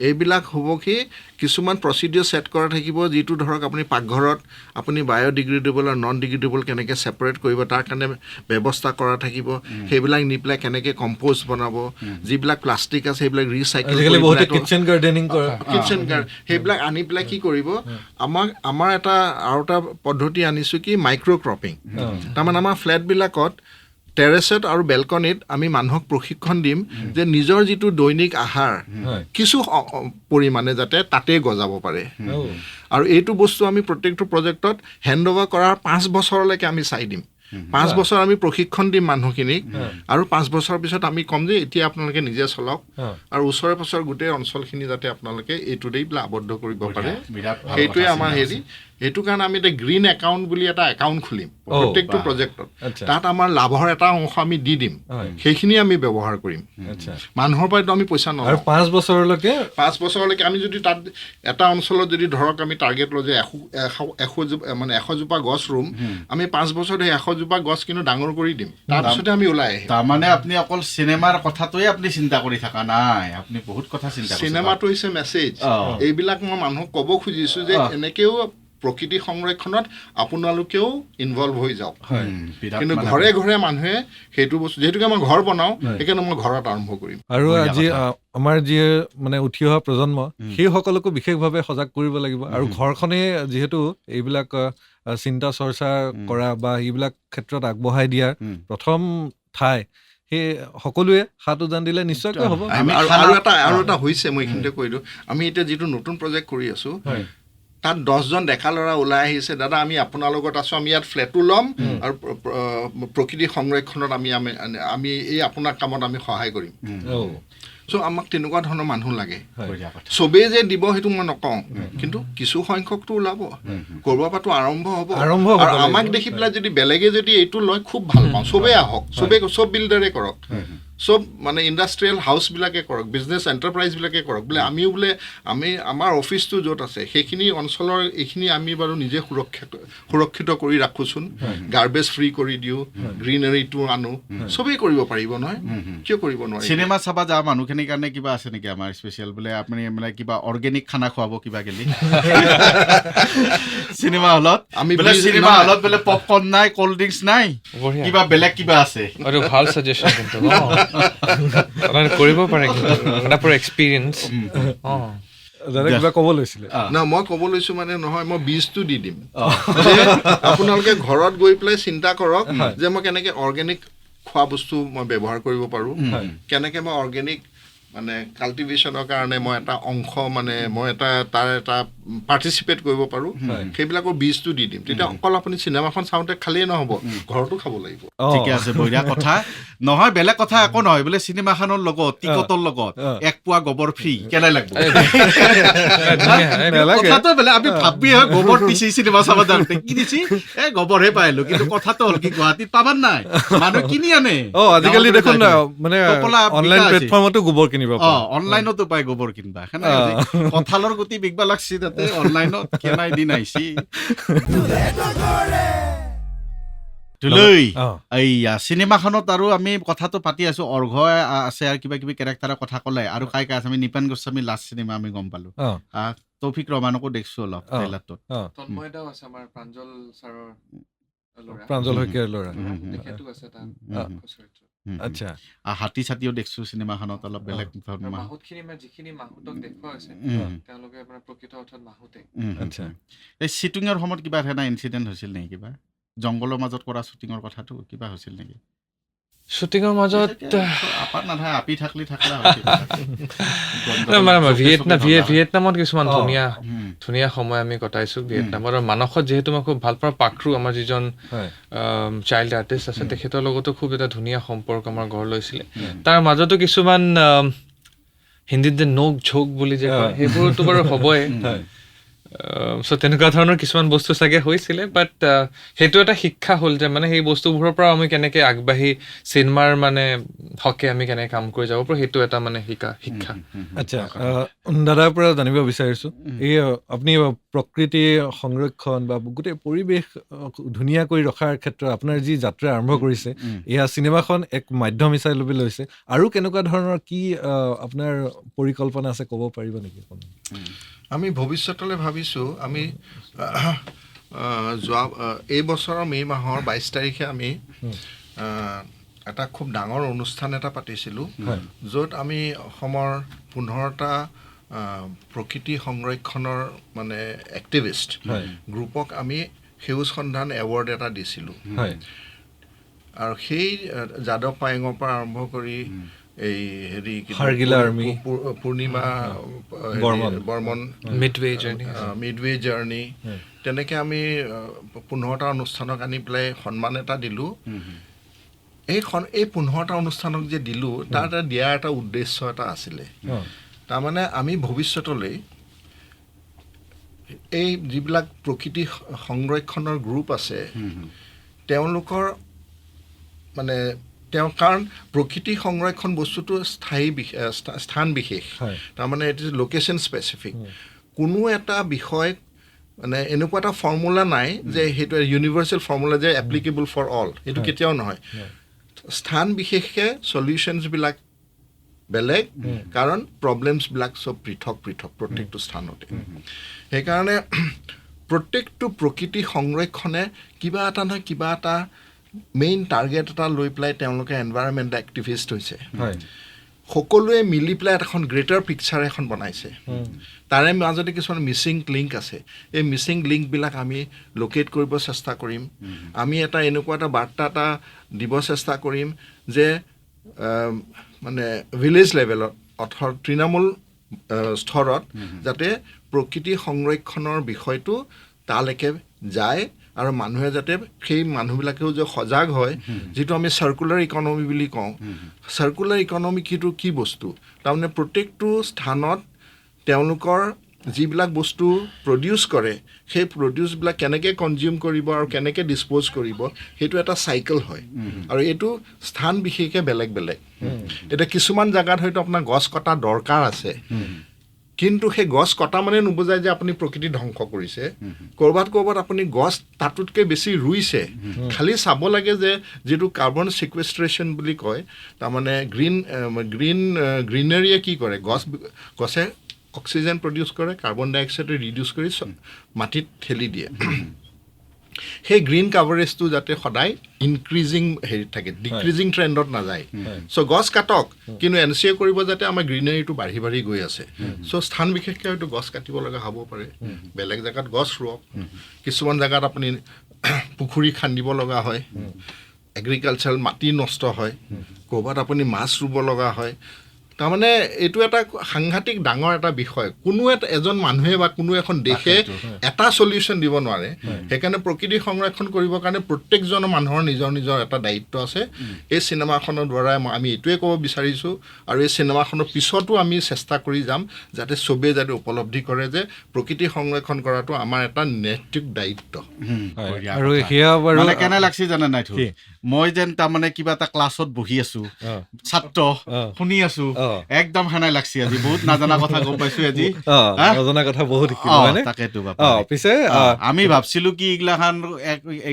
এইবিলাক হ'ব কি, কিছুমান প্ৰচিডিউৰ ছেট কৰা থাকিব, যিটো ধৰক আপুনি পাকঘৰত আপুনি বায়'ডিগ্ৰেডেবল আৰু নন ডিগ্ৰেডেবল কেনেকৈ ছেপাৰেট কৰিব, তাৰ কাৰণে ব্যৱস্থা কৰা থাকিব। সেইবিলাক নি পেলাই কেনেকৈ কম্প'জ বনাব, যিবিলাক প্লাষ্টিক আছে সেইবিলাক ৰিচাইকেল, কিটচেন গাৰ্ডেনিং, সেইবিলাক আনি পেলাই কি কৰিব, আমাৰ আৰু এটা পদ্ধতি আনিছোঁ কি, মাইক্ৰ' ক্ৰপিং। তাৰমানে আমাৰ ফ্লেটবিলাকত টেৰেছত আৰু বেলকনিত আমি মানুহক প্ৰশিক্ষণ দিম যে নিজৰ যিটো দৈনিক আহাৰ কিছু পৰিমাণে যাতে তাতেই গজাব পাৰে। আৰু এইটো বস্তু আমি প্ৰত্যেকটো প্ৰজেক্টত হেণ্ড অভাৰ কৰাৰ 5 বছৰলৈকে আমি চাই দিম। 5 বছৰ আমি প্ৰশিক্ষণ দিম মানুহখিনিক, আৰু 5 বছৰৰ পিছত আমি ক'ম যে এতিয়া আপোনালোকে নিজে চলাওক, আৰু ওচৰে পাছৰে গোটেই অঞ্চলখিনি যাতে আপোনালোকে এইটোতেই আবদ্ধ কৰিব পাৰে। সেইটোৱে আমাৰ সেইটো কাৰণে আমি এতিয়া গ্ৰীণ একাউণ্ট বুলি এটা একাউণ্ট খুলিম প্ৰত্যেকটো প্ৰজেক্টত। তাত আমাৰ লাভৰ এটা অংশ আমি দি দিম, সেইখিনি আমি ব্যৱহাৰ কৰিম। মানুহৰ পৰাতো আমি পইচা নলওঁ। 5 বছৰলৈকে 5 বছৰলৈকে আমি যদি তাত এটা অঞ্চলত যদি ধৰক আমি টাৰ্গেট লওঁ যে 100 জোপা গছ ৰুম, আমি 5 বছৰত সেই 100 জোপা গছ কিন্তু ডাঙৰ কৰি দিম, তাৰপিছতে আমি ওলাই আহিম। তাৰমানে আপুনি অকল চিনেমাৰ কথাটোৱে আপুনি চিন্তা কৰি থকা নাই, আপুনি বহুত কথা চিন্তা কৰিছে। চিনেমাটো হৈছে মেছেজ। এইবিলাক মই মানুহক ক'ব খুজিছোঁ যে এনেকেও প্ৰকৃতি সংৰক্ষণত আপোনালোকেও ইনভলভ হৈ যাওক। কিন্তু ঘৰে ঘৰে মানুহে সেইটো বস্তু, যিহেতুকে মই ঘৰ বনাওঁ, সেইকাৰণে মই ঘৰত আৰম্ভ কৰিম। আৰু আজি আমাৰ যি মানে উঠি অহা প্ৰজন্ম, সেইসকলকো বিশেষভাৱে সজাগ কৰিব লাগিব। আৰু ঘৰখনে যিহেতু এইবিলাক চিন্তা চৰ্চা কৰা বা এইবিলাক ক্ষেত্ৰত আগবঢ়াই দিয়াৰ প্ৰথম ঠাই, সেই সকলোৱে হাত উজান দিলে নিশ্চয়কৈ হ'ব। আৰু এটা হৈছে, মই এইখিনিতে কৈ দিওঁ, আমি এতিয়া যিটো নতুন প্ৰজেক্ট কৰি আছোঁ, তাত 10জন ডেকা ল'ৰা ওলাই আহিছে, দাদা আমি আপোনাৰ লগত আছোঁ, আমি ইয়াত ফ্লেটো ল'ম আৰু প্ৰকৃতি সংৰক্ষণত আমি এই আপোনাৰ কামত আমি সহায় কৰিম। চ' আমাক তেনেকুৱা ধৰণৰ মানুহ লাগে। চবেই যে দিব সেইটো মই নকওঁ, কিন্তু কিছু সংখ্যকটো ওলাব, ক'ৰবাৰ পৰাতো আৰম্ভ হ'ব। আৰু আমাক দেখি পেলাই যদি বেলেগে যদি এইটো লয়, খুব ভাল পাওঁ। চবেই আহক, চব বিল্ডাৰে কৰক, চব মানে ইণ্ডাষ্ট্ৰিয়েল হাউচবিলাকে কৰক, বিজনেছ এণ্টাৰপ্ৰাইজবিলাকে কৰক। বোলে আমিও বোলে আমাৰ অফিচটো য'ত আছে সেইখিনি অঞ্চলৰ এইখিনি আমি বাৰু নিজে সুৰক্ষিত কৰি ৰাখোঁচোন, গাৰ্বেজ ফ্ৰী কৰি দিওঁ, গ্ৰীনাৰীটো আনো, চবেই কৰিব পাৰিব নহয়, কিয় কৰিব নোৱাৰিব? চিনেমা চাবা যা মানুহখিনিৰ কাৰণে কিবা আছে নেকি আমাৰ স্পেচিয়েল? বোলে আপুনি মানে কিবা অৰ্গেনিক খানা খুৱাব কিবা গেলি চিনেমা হলত? চিনেমা হলত বোলে পপকৰ্ণ নাই, কল্ড ড্ৰিংকছ নাই, কিবা বেলেগ কিবা আছে? ভাল ছাজেশ্যন কিন্তু কৰিব পাৰে, এটা পুৰা এক্সপিৰিয়েঞ্চ। কিবা ক'ব লৈছিলে? মই ক'ব লৈছোঁ মানে নহয়, মই বীজটো দি দিম যে আপোনালোকে ঘৰত গৈ পেলাই চিন্তা কৰক যে মই কেনেকৈ অৰ্গেনিক খোৱা বস্তু মই ব্যৱহাৰ কৰিব পাৰোঁ, কেনেকৈ মই অৰ্গেনিক মানে কাল্টিভেশ্যনৰ কাৰণে মই এটা অংশ মানে মই তাৰ এটা পাৰ্টিচিপেট কৰিব পাৰোঁ, সেইবিলাকৰ বীজটো দি দিম। তেতিয়া অকল আপুনি চিনেমাখন চাওঁতে খালেই নহ'ব, ঘৰতো খাব লাগিব। ঠিকে আছে, বঢ়িয়া কথা। নহয় বেলেগ কথা একো নহয়, বোলে চিনেমাখনৰ লগত টিকটৰ লগত 1 পোৱা গোবৰ ফ্ৰী, কেনে লাগিব? কথাটো বোলে আমি ভাবি গোবৰ দিছি চিনেমা চাব যাওঁতে, কি দিছি গোবৰহে পাইলো, কিন্তু কথাটো হ'ল কি গুৱাহাটীত পাবাৰ নাই, মানুহ কিনি আনে। আজিকালি দেখোন মানে অনলাইন প্লেটফৰ্মতো গোবৰ কিনিব, অনলাইনতো পাই গোবৰ কিনবা। কঁঠালৰ গুটি বিকবা লাগছি তাতে অনলাইনত, কেনাই দিন আহিছি। এইয়া চিনেমাখনত আৰু আমি কথাটো পাতি আছো, অৰ্ঘ আছে আৰু কিবা কিবি কেৰেক্টাৰৰ কথা ক'লে, আৰু কাই কাই আছে। আমি নিপান গোস্বামী লাষ্ট চিনেমা আমি গম পালো, তৌফিক ৰহমানকো দেখছো অলপ ট্ৰেইলাৰটোত। তন্ময়দাও আছে, আমাৰ প্ৰাঞ্জল ছাৰৰ প্ৰাঞ্জল শইকীয়াৰ ল'ৰা। আচ্ছা, হাতী ছাতিও দেখছো চিনেমাখনত, অলপ বেলেগ যিখিনি মাহুতক দেখুওৱা হৈছে তেওঁলোকে আপোনাৰ প্ৰকৃত অৰ্থত মাহুতে। আচ্ছা, এই শ্বুটিঙৰ সময়ত কিবা এটা ইনচিডেণ্ট হৈছিল নেকি? কিবা জংঘলৰ মাজত কৰা শ্বুটিঙৰ কথাটো কিবা হৈছিল নেকি? শ্বুটিঙৰ মাজত আপি থাকলি ভিয়েটনামত কিছুমান ধুনীয়া সময় আমি কটাইছোঁ। ভিয়েটনামত আৰু মানসত যিহেতু মই খুব ভাল পাওঁ, পাখৰু আমাৰ যিজন চাইল্ড আৰ্টিষ্ট আছে, তেখেতৰ লগতো খুব এটা ধুনীয়া সম্পৰ্ক আমাৰ গঢ় লৈছিলে। তাৰ মাজতো কিছুমান হিন্দীত যে নোক ঝোক বুলি যে কয়, সেইবোৰতো বাৰু হ'বই। চ' তেনেকুৱা ধৰণৰ কিছুমান বস্তু চাগে হৈছিলে, বাট সেইটো এটা শিক্ষা হ'ল যে মানে সেই বস্তুবোৰৰ পৰা আমি কেনেকৈ আগবাঢ়ি চিনেমাৰ মানে হকে আমি কেনেকৈ কাম কৰি যাব পাৰোঁ, সেইটো এটা মানে শিক্ষা। আচ্ছা, দাদাৰ পৰা জানিব বিচাৰিছোঁ, এই আপুনি প্ৰকৃতি সংৰক্ষণ বা গোটেই পৰিৱেশ ধুনীয়া কৰি ৰখাৰ ক্ষেত্ৰত আপোনাৰ যি যাত্ৰা আৰম্ভ কৰিছে, এয়া চিনেমাখন এক মাধ্যম হিচাপে ল'ব লৈছে, আৰু কেনেকুৱা ধৰণৰ কি আপোনাৰ পৰিকল্পনা আছে ক'ব পাৰিব নেকি? আমি ভৱিষ্যতলৈ ভাবিছোঁ, আমি এই বছৰৰ মে' মাহৰ 22 তাৰিখে আমি এটা খুব ডাঙৰ অনুষ্ঠান এটা পাতিছিলোঁ, য'ত আমি অসমৰ 15টা প্ৰকৃতি সংৰক্ষণৰ মানে এক্টিভিষ্ট গ্ৰুপক আমি সেউজ সন্ধান এৱাৰ্ড এটা দিছিলোঁ। আৰু সেই যাদৱ পায়েঙৰ পৰা আৰম্ভ কৰি এই পূৰ্ণিমা বৰ্মন, মিডৱে জাৰ্ণি, তেনেকৈ আমি 15টা অনুষ্ঠানক আনি পেলাই সন্মান এটা দিলোঁ। এই 15টা অনুষ্ঠানক যে দিলোঁ, তাৰ দিয়াৰ এটা উদ্দেশ্য এটা আছিলে। তাৰমানে আমি ভৱিষ্যতলৈ এই যিবিলাক প্ৰকৃতি সংৰক্ষণৰ গ্ৰুপ আছে তেওঁলোকৰ মানে কাৰণ প্ৰকৃতি সংৰক্ষণ বস্তুটো স্থান বিশেষ তাৰমানে ইট ইজ লোকেশ্যন স্পেচিফিক কোনো এটা বিষয় মানে এনেকুৱা এটা ফৰ্মুলা নাই যে সেইটো ইউনিভাৰ্চেল ফৰ্মুলা যে এপ্লিকেবল ফৰ অল সেইটো কেতিয়াও নহয় স্থান বিশেষকৈ চলিউশ্যনছবিলাক বেলেগ কাৰণ প্ৰব্লেমছবিলাক চব পৃথক প্ৰত্যেকটো স্থানতে সেইকাৰণে প্ৰত্যেকটো প্ৰকৃতি সংৰক্ষণে কিবা এটা নহয় কিবা এটা মেইন টাৰ্গেট এটা লৈ পেলাই তেওঁলোকে এনভাইৰনমেণ্ট এক্টিভিষ্ট হৈছে সকলোৱে মিলি পেলাই এখন গ্ৰেটাৰ পিকচাৰ এখন বনাইছে তাৰে মাজতে কিছুমান মিচিং লিংক আছে এই মিচিং লিংকবিলাক আমি লোকেট কৰিব চেষ্টা কৰিম আমি এটা এনেকুৱা এটা বাৰ্তা এটা দিব চেষ্টা কৰিম যে মানে ভিলেজ লেভেলত অৰ্থাৎ তৃণমূল স্তৰত যাতে প্ৰকৃতি সংৰক্ষণৰ বিষয়টো তালৈকে যায় আৰু মানুহে যাতে সেই মানুহবিলাকেও যে সজাগ হয় যিটো আমি চাৰ্কুলাৰ ইকনমি বুলি কওঁ চাৰ্কুলাৰ ইকনমি কি বস্তু তাৰমানে প্ৰত্যেকটো স্থানত তেওঁলোকৰ যিবিলাক বস্তু প্ৰডিউচ কৰে সেই প্ৰডিউচবিলাক কেনেকৈ কনজিউম কৰিব আৰু কেনেকৈ ডিছপ'জ কৰিব সেইটো এটা চাইকেল হয় আৰু এইটো স্থান বিশেষকৈ বেলেগ এতিয়া কিছুমান জেগাত হয়তো আপোনাৰ গছ কটা দৰকাৰ আছে কিন্তু সেই গছ কটা মানে নুবুজায় যে আপুনি প্ৰকৃতি ধ্বংস কৰিছে ক'ৰবাত আপুনি গছ তাতোতকৈ বেছি ৰুইছে খালি চাব লাগে যে যিটো কাৰ্বন ছিকুৱেষ্ট্ৰেশ্যন বুলি কয় তাৰমানে গ্ৰীনেৰীয়ে কি কৰে গছে অক্সিজেন প্ৰডিউচ কৰে কাৰ্বন ডাই অক্সাইড ৰিডিউচ কৰি মাটিত ঠেলি দিয়ে সেই গ্ৰীণ কাভাৰেজটো যাতে সদায় ইনক্ৰিজিং হেৰিত থাকে ডিক্ৰিজিং ট্ৰেণ্ডত নাযায় চ' গছ কাটক কিন্তু এনচিঅ' কৰিব যাতে আমাৰ গ্ৰীনেৰীটো বাঢ়ি গৈ আছে চ' স্থান বিশেষকৈ হয়তো গছ কাটিব লগা হ'ব পাৰে বেলেগ জেগাত গছ ৰুৱক কিছুমান জেগাত আপুনি পুখুৰী খান্দিব লগা হয় এগ্ৰিকালচাৰেল মাটি নষ্ট হয় ক'ৰবাত আপুনি মাছ ৰুব লগা হয় তাৰমানে এইটো এটা সাংঘাতিক ডাঙৰ এটা বিষয় কোনো এজন মানুহে বা কোনো এখন দেশে এটা চলিউশ্যন দিব নোৱাৰে সেইকাৰণে প্ৰকৃতি সংৰক্ষণ কৰিবৰ কাৰণে প্ৰত্যেকজন মানুহৰ নিজৰ এটা দায়িত্ব আছে এই চিনেমাখনৰ দ্বাৰাই আমি এইটোৱে ক'ব বিচাৰিছোঁ আৰু এই চিনেমাখনৰ পিছতো আমি চেষ্টা কৰি যাম যাতে চবেই যাতে উপলব্ধি কৰে যে প্ৰকৃতি সংৰক্ষণ কৰাটো আমাৰ এটা নৈতিক দায়িত্ব আৰু সেয়া বাৰু মানে কেনে লাগছি জানে নাই মই যেন তাৰমানে কিবা এটা ক্লাছত বহি আছো ছাত্ৰ শুনি আছো একদম হেনাই লাগছি আজি বহুত নাজানা কথা গম পাইছো আজি নজনা কথা বহুত শিকিলো মানে তাকেতো পিছে আমি ভাবছিলো কি এইগিলাখান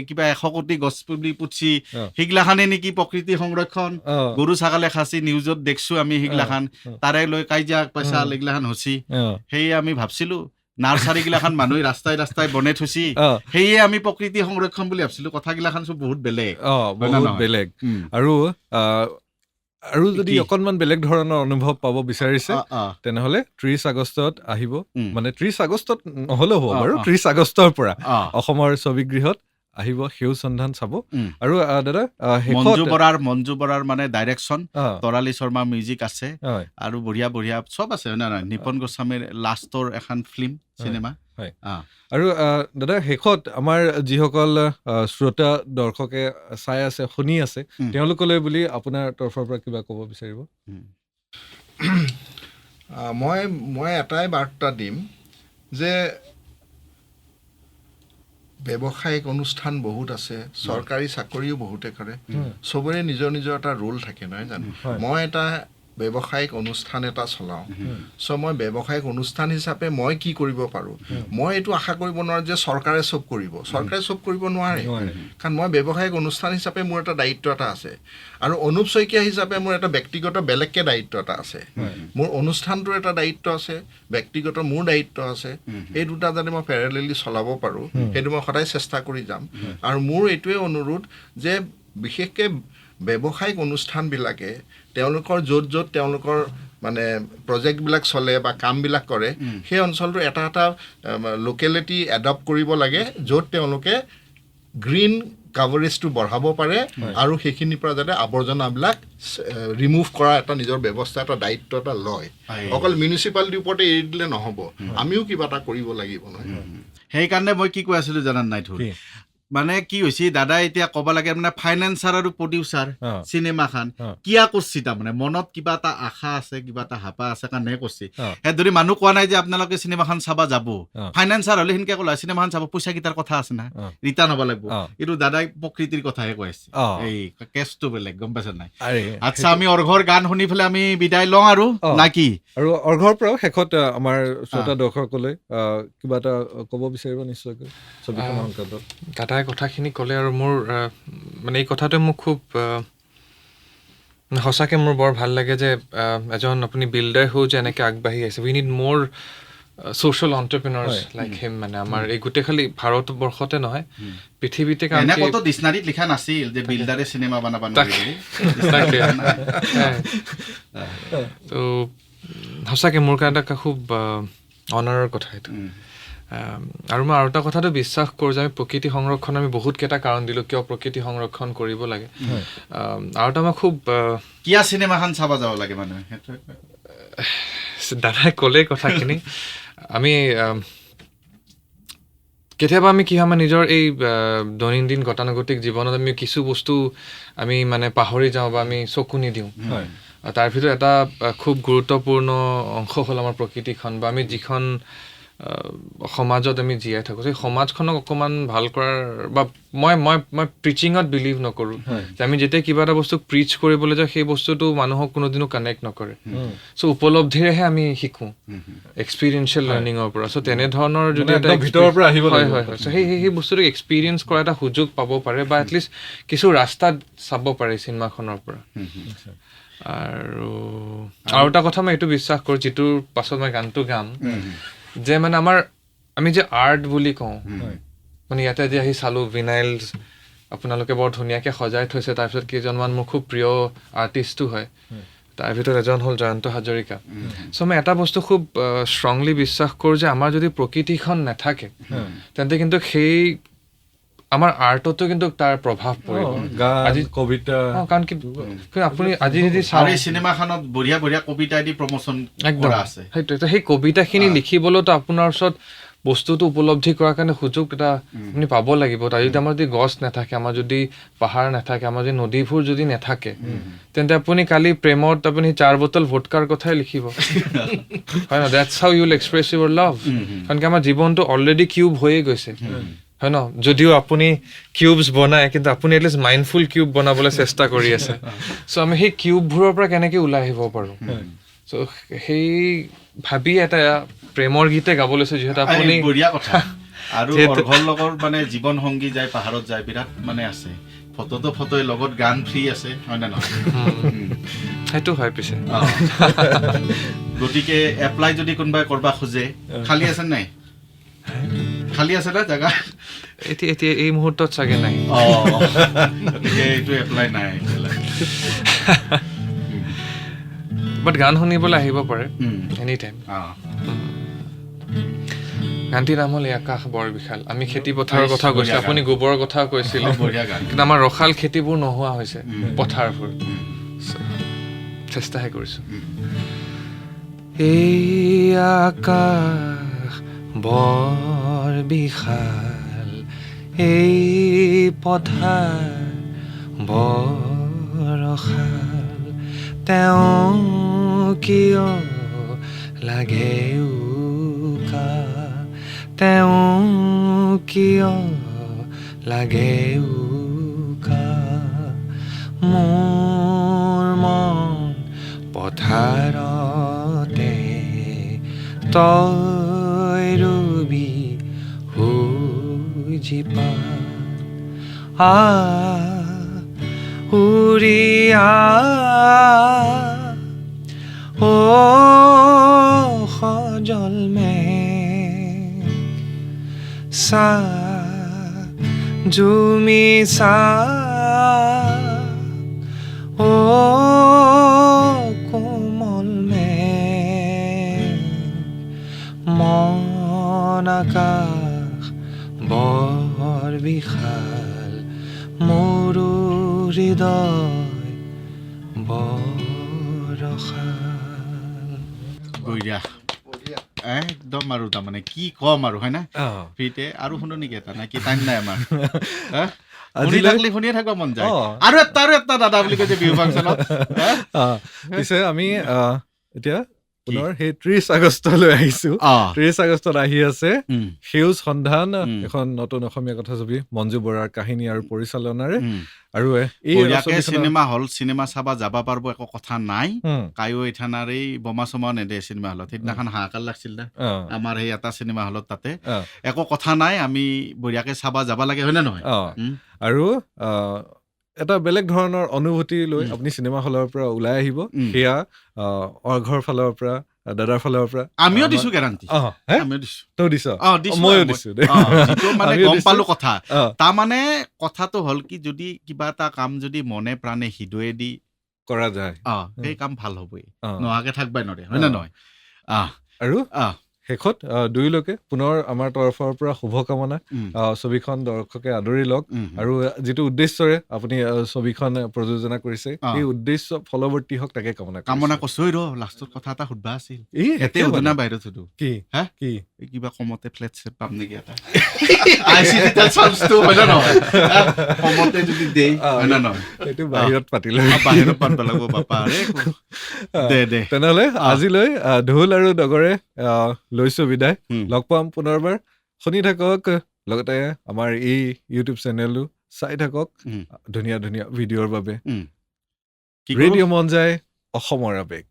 কিবা 100 কোটি গছ পুলি পুতছি সেইগিলাখানে নেকি প্ৰকৃতি সংৰক্ষণ গৰু ছাগলে খাচি নিউজত দেখছো আমি সেইগিলাখান তাৰে লৈ কাজিয়া পেচাল এইগিলাখান হচি সেই আমি ভাবছিলো নাৰ্চাৰী গিলাখান মানুহে ৰাস্তাই বনাই থৈছি সেয়ে আমি প্ৰকৃতি সংৰক্ষণ বুলি ভাবছিলো কথাগিলাখান চব বহুত বেলেগ আৰু যদি অকনমান বেলেগ ধৰণৰ অনুভৱ পাব বিচাৰিছে তেনেহলে 30 আগষ্টত আহিব মানে 30 আগষ্টত নহলেও হ'ব বাৰু 30 আগষ্টৰ পৰা অসমৰ ছবিগৃহত আহিব সেউজ সন্ধান চাব আৰু দাদা মঞ্জু বৰাৰ মানে ডাইৰেকশ্যন তৰালী শৰ্মা মিউজিক আছে আৰু বঢ়িয়া চব আছে হয় নহয় নিপন গোস্বামীৰ লাষ্টৰ এখন ফিল্ম চিনেমা আৰু দাদা শেষত আমাৰ যিসকল শ্ৰোতা দৰ্শকে চাই আছে শুনি আছে তেওঁলোকলৈ বুলি আপোনাৰ তৰফৰ পৰা কিবা ক'ব বিচাৰিব মই এটাই বাৰ্তা দিম যে ব্যৱসায়িক অনুষ্ঠান বহুত আছে চৰকাৰী চাকৰিও বহুতে কৰে চবৰে নিজৰ এটা ৰোল থাকে নহয় জানো মই এটা ব্যৱসায়িক অনুষ্ঠান এটা চলাওঁ চ' মই ব্যৱসায়িক অনুষ্ঠান হিচাপে মই কি কৰিব পাৰোঁ মই এইটো আশা কৰিব নোৱাৰোঁ যে চৰকাৰে চব কৰিব নোৱাৰে কাৰণ মই ব্যৱসায়িক অনুষ্ঠান হিচাপে মোৰ এটা দায়িত্ব এটা আছে আৰু অনুপ শইকীয়া হিচাপে মোৰ এটা ব্যক্তিগত বেলেগকৈ দায়িত্ব এটা আছে মোৰ অনুষ্ঠানটোৰ এটা দায়িত্ব আছে ব্যক্তিগত মোৰ দায়িত্ব আছে এই দুটা যাতে মই পেৰেলেলি চলাব পাৰোঁ সেইটো মই সদায় চেষ্টা কৰি যাম আৰু মোৰ এইটোৱে অনুৰোধ যে বিশেষকৈ ব্যৱসায়িক অনুষ্ঠানবিলাকে তেওঁলোকৰ য'ত তেওঁলোকৰ মানে প্ৰজেক্টবিলাক চলে বা কামবিলাক কৰে সেই অঞ্চলটো এটা লোকেলিটি এডপ্ট কৰিব লাগে য'ত তেওঁলোকে গ্ৰীণ কাভাৰেজটো বঢ়াব পাৰে আৰু সেইখিনিৰ পৰা যাতে আৱৰ্জনাবিলাক ৰিমুভ কৰা এটা নিজৰ ব্যৱস্থা এটা দায়িত্ব এটা লয় অকল মিউনিচিপালিটিৰ ওপৰতে এৰি দিলে নহ'ব আমিও কিবা এটা কৰিব লাগিব নহয় সেইকাৰণে মই কি কৈ আছিলোঁ জানান নাই মানে কি হৈছে দাদা এতিয়া ক'ব লাগে মানে ফাইনেন্সাৰ আৰু প্ৰডিউচাৰ চিনেমাখন কিয়া কৰছি তাৰমানে মনত কিবা এটা আশা আছে কিবা এটা হাপা আছে কাৰণে কৰছি সেই ধৰি মানুহ কোৱা নাই যে আপোনালোকে চিনেমাখন চাবা যাব ফাইনেন্সাৰ হ'লে সেনেকে ক'লা চিনেমাখন চাব পইচা কেইটাৰ কথা আছে না ৰিটাৰ্ণ হ'ব লাগিব এইটো দাদাই প্ৰকৃতিৰ কথাহে কৈ আছে এই কেছটো বেলেগ গম পাইছে নাই আচ্ছা আমি অৰ্ঘৰ গান শুনি পেলাই আমি বিদায় লওঁ আৰু না কি আৰু অৰ্ঘৰ পৰাও শেষত আমাৰ শ্ৰোতা দৰ্শকলৈ কিবা এটা ক'ব বিচাৰিব নিশ্চয়কৈ ছবিখনৰ সংক্ৰান্তত দাদাই কথাখিনি ক'লে আৰু মোৰ মানে এই কথাটোৱে মোক খুব সঁচাকৈ মোৰ বৰ ভাল লাগে যে এজন আপুনি বিল্ডাৰ হৈ যে এনেকৈ আগবাঢ়ি আহিছে উই নিড মোৰ ছ'চিয়েল এণ্টাৰপ্ৰিনাৰ্ছ লাইক হিম মানে আমাৰ এই গোটেই খালি ভাৰতবৰ্ষতে নহয় পৃথিৱীতে কত ডিক্সনাৰীত লিখা নাছিল যে বিল্ডাৰে চিনেমা বনাব নোৱাৰে তো সঁচাকৈ মোৰ কাৰণে এটা খুব অনাৰৰ কথা এইটো আৰু মই আৰু এটা কথাটো বিশ্বাস কৰোঁ যে আমি প্ৰকৃতি সংৰক্ষণ আমি বহুতকেইটা কাৰণ দিলোঁ কিয় প্ৰকৃতি সংৰক্ষণ কৰিব লাগে আৰু এটা মই খুব কিয়া চিনেমাখন চাব যাব লাগে মানুহে দাদাই ক'লে কথাখিনি আমি কেতিয়াবা আমি কি হয় আমাৰ নিজৰ এই দৈনন্দিন গতানুগতিক জীৱনত আমি কিছু বস্তু আমি মানে পাহৰি যাওঁ বা আমি চকু নিদিওঁ তাৰ ভিতৰত এটা খুব গুৰুত্বপূৰ্ণ অংশ হ'ল আমাৰ প্ৰকৃতিখন বা আমি যিখন সমাজত আমি জীয়াই থাকোঁ সেই সমাজখনক অকণমান ভাল কৰাৰ বা মই প্ৰিচিঙত বিলিভ নকৰোঁ যে আমি যেতিয়া কিবা এটা বস্তু প্ৰিচ কৰিবলৈ যাওঁ সেই বস্তুটো মানুহক কোনোদিনো কানেক্ট নকৰে চ' উপলব্ধিৰেহে আমি শিকোঁ এক্সপিৰিয়েঞ্চিয়েল লাৰ্ণিঙৰ পৰা চ' তেনেধৰণৰ যদি এটা ভিতৰৰ পৰা আহিব হয় হয় হয় চ' সেই বস্তুটোক এক্সপিৰিয়েঞ্চ কৰা এটা সুযোগ পাব পাৰে বা এটলিষ্ট কিছু ৰাস্তাত চাব পাৰে চিনেমাখনৰ পৰা আৰু এটা কথা মই এইটো বিশ্বাস কৰোঁ যিটোৰ পাছত মই গানটো গাম যে মানে আমাৰ আমি যে আৰ্ট বুলি কওঁ মানে ইয়াতে যে আহি চালোঁ ভিনাইলছ আপোনালোকে বৰ ধুনীয়াকৈ সজাই থৈছে তাৰপিছত কেইজনমান মোৰ খুব প্ৰিয় আৰ্টিষ্টো হয় তাৰ ভিতৰত এজন হ'ল জয়ন্ত হাজৰিকা চ' মই এটা বস্তু খুব ষ্ট্ৰংলি বিশ্বাস কৰোঁ যে আমাৰ যদি প্ৰকৃতিখন নাথাকে তেন্তে কিন্তু সেই আমাৰ আৰ্টতো কিন্তু তাৰ প্ৰভাৱ পৰিব আজি কবিতা কাৰণ কি আপুনি আজি যদি চাওঁ চিনেমাখনত বঢ়িয়া বঢ়িয়া কবিতা দি প্ৰমোচন কৰা আছে সেইটোৱে সেই কবিতাখিনি লিখিবলৈতো আপোনাৰ ওচৰত বস্তুটো উপলব্ধি কৰাৰ কাৰণে সুযোগ এটা আপুনি পাব লাগিব তাৰ যদি আমাৰ যদি গছ নাথাকে আমাৰ যদি পাহাৰ নাথাকে আমাৰ যদি নদীবোৰ যদি নাথাকে তেন্তে আপুনি কালি প্ৰেমত আপুনি 4 বটল ভোটকাৰ কথাই লিখিব হয় ন that's how you will express your love কাৰণ কি আমাৰ জীৱনটো অলৰেডি কিউব হৈয়ে গৈছে হয় ন যদিও আপুনি কিউবছ বনায় কিন্তু আপুনি এটলিষ্ট মাইণ্ডফুল কিউব বনাবলৈ চেষ্টা কৰি আছে চ' আমি সেই কিউববোৰৰ পৰা কেনেকৈ ওলাই আহিব পাৰোঁ চ' সেই ভাবি এটা প্ৰেমৰ গীতে গাব লৈছোঁ যিহেতু আপুনি বঢ়িয়া কথা আৰু অৰ্ঘৰ লগত মানে জীৱন সংগী যায় পাহাৰত যায় বিৰাট মানে আছে ফটোৰ লগত গান ফ্ৰী আছে হয় নে নহয় সেইটো হয় পিছে গতিকে এপ্লাই যদি কোনোবাই কৰবা খোজে খালী আছে নাই খালী আছে না জেগা এতিয়া এই মুহূৰ্তত চাগে নাই এইটো এপ্লাই নাই বাট গান শুনিবলৈ আহিব পাৰে এনি টাইম গানটিৰ নাম হ'ল আকাশ বৰ বিশাল আমি খেতি পথাৰৰ কথা কৈছোঁ আপুনি গোবৰৰ কথা কৈছিলে কিন্তু আমাৰ ৰসাল খেতিবোৰ নোহোৱা হৈছে পথাৰবোৰ চেষ্টাহে কৰিছোঁ এই আকাশ বৰ বিশাল এই পথাৰ বৰ ৰসাল তেওঁ কিয় লাগে উকা তেওঁ কিয় লাগে উকা মোৰ মন পথাৰতে তই ৰুবি হুজিপা উৰিয়া ও সজল মে সা জুমি সা ও কোমল মে মন আকাশ বৰ বিশাল মোৰো হৃদয় বৰ ৰসাল বঢ়িয়া একদম আৰু তাৰমানে কি ক'ম আৰু হয় না ফ্ৰীতে আৰু শুনো নেকি এটা নে কি টাইম নাই আমাৰ শুনিয়ে থাকিব মন যায় আৰু এটা দাদা বুলি কৈছে বিহু ফাংচনত পিছে আমি এতিয়া পুনৰ সেই 30 আগষ্টলৈ আহিছো 30 আগষ্টত আহি আছে সেউজ সন্ধান এখন নতুন অসমীয়া কথাছবি মঞ্জু বৰাৰ কাহিনী আৰু পৰিচালনাৰে আৰু এই চিনেমা চাবা যাবা পাৰব একো কথা নাই কায়ো এথানাৰ এই বোমা চমা নেদে চিনেমা হলত সেইদিনাখন হাহাকাৰ লাগছিল না আমাৰ সেই এটা চিনেমা হলত তাতে একো কথা নাই আমি বঢ়িয়াকে চাবা যাবা লাগে হয় নে নহয় আৰু এটা বেলেগ ধৰণৰ অনুভূতি লৈ আপুনি চিনেমা হলৰ পৰা ওলাই আহিব সেয়া অঘৰ ফালৰ পৰা দাদাৰ ফালৰ পৰা আমিও দিছো গেৰাণ্টি আমিও দিছো তই দিছ ময়ো দিছো মানে গম পালো কথা তাৰমানে কথাটো হ'ল কি যদি কিবা এটা কাম যদি মনে প্ৰাণে হৃদয়েদি কৰা যায় সেই কাম ভাল হ'বই নোহোৱাকে থাকবাই নৰে হয় নে নহয় আৰু শেষত দুয়োলোকে পুনৰ আমাৰ তৰফৰ পৰা শুভকামনা ছবিখন দৰ্শকে আদৰি লওক আৰু যিটো উদ্দেশ্যৰে আপুনি ছবিখন প্ৰযোজনা কৰিছে এই উদ্দেশ্য ফলৱৰ্তী হওক তাকে কামনা কৰিছো লাষ্টত কথা এটা সুধবা আছিল বাহিৰত সুধো কি কিবা কমতে ফ্লেট চেট পাম নেকি এটা কমতে যদি দেই হয় নে নহয় এইটো বাহিৰত পাতিলে বাহিৰত পাতিব লাগিব বাপা দে তেনেহ'লে আজিলৈ ঢোল আৰু ডগৰে লৈছো বিদায় লগ পাম পুনৰবাৰ শুনি থাকক লগতে আমাৰ এই ইউটিউব চেনেলটো চাই থাকক ধুনীয়া ধুনীয়া ভিডিঅ'ৰ বাবে ৰেডিঅ' মন যায় অসমৰ আৱেগ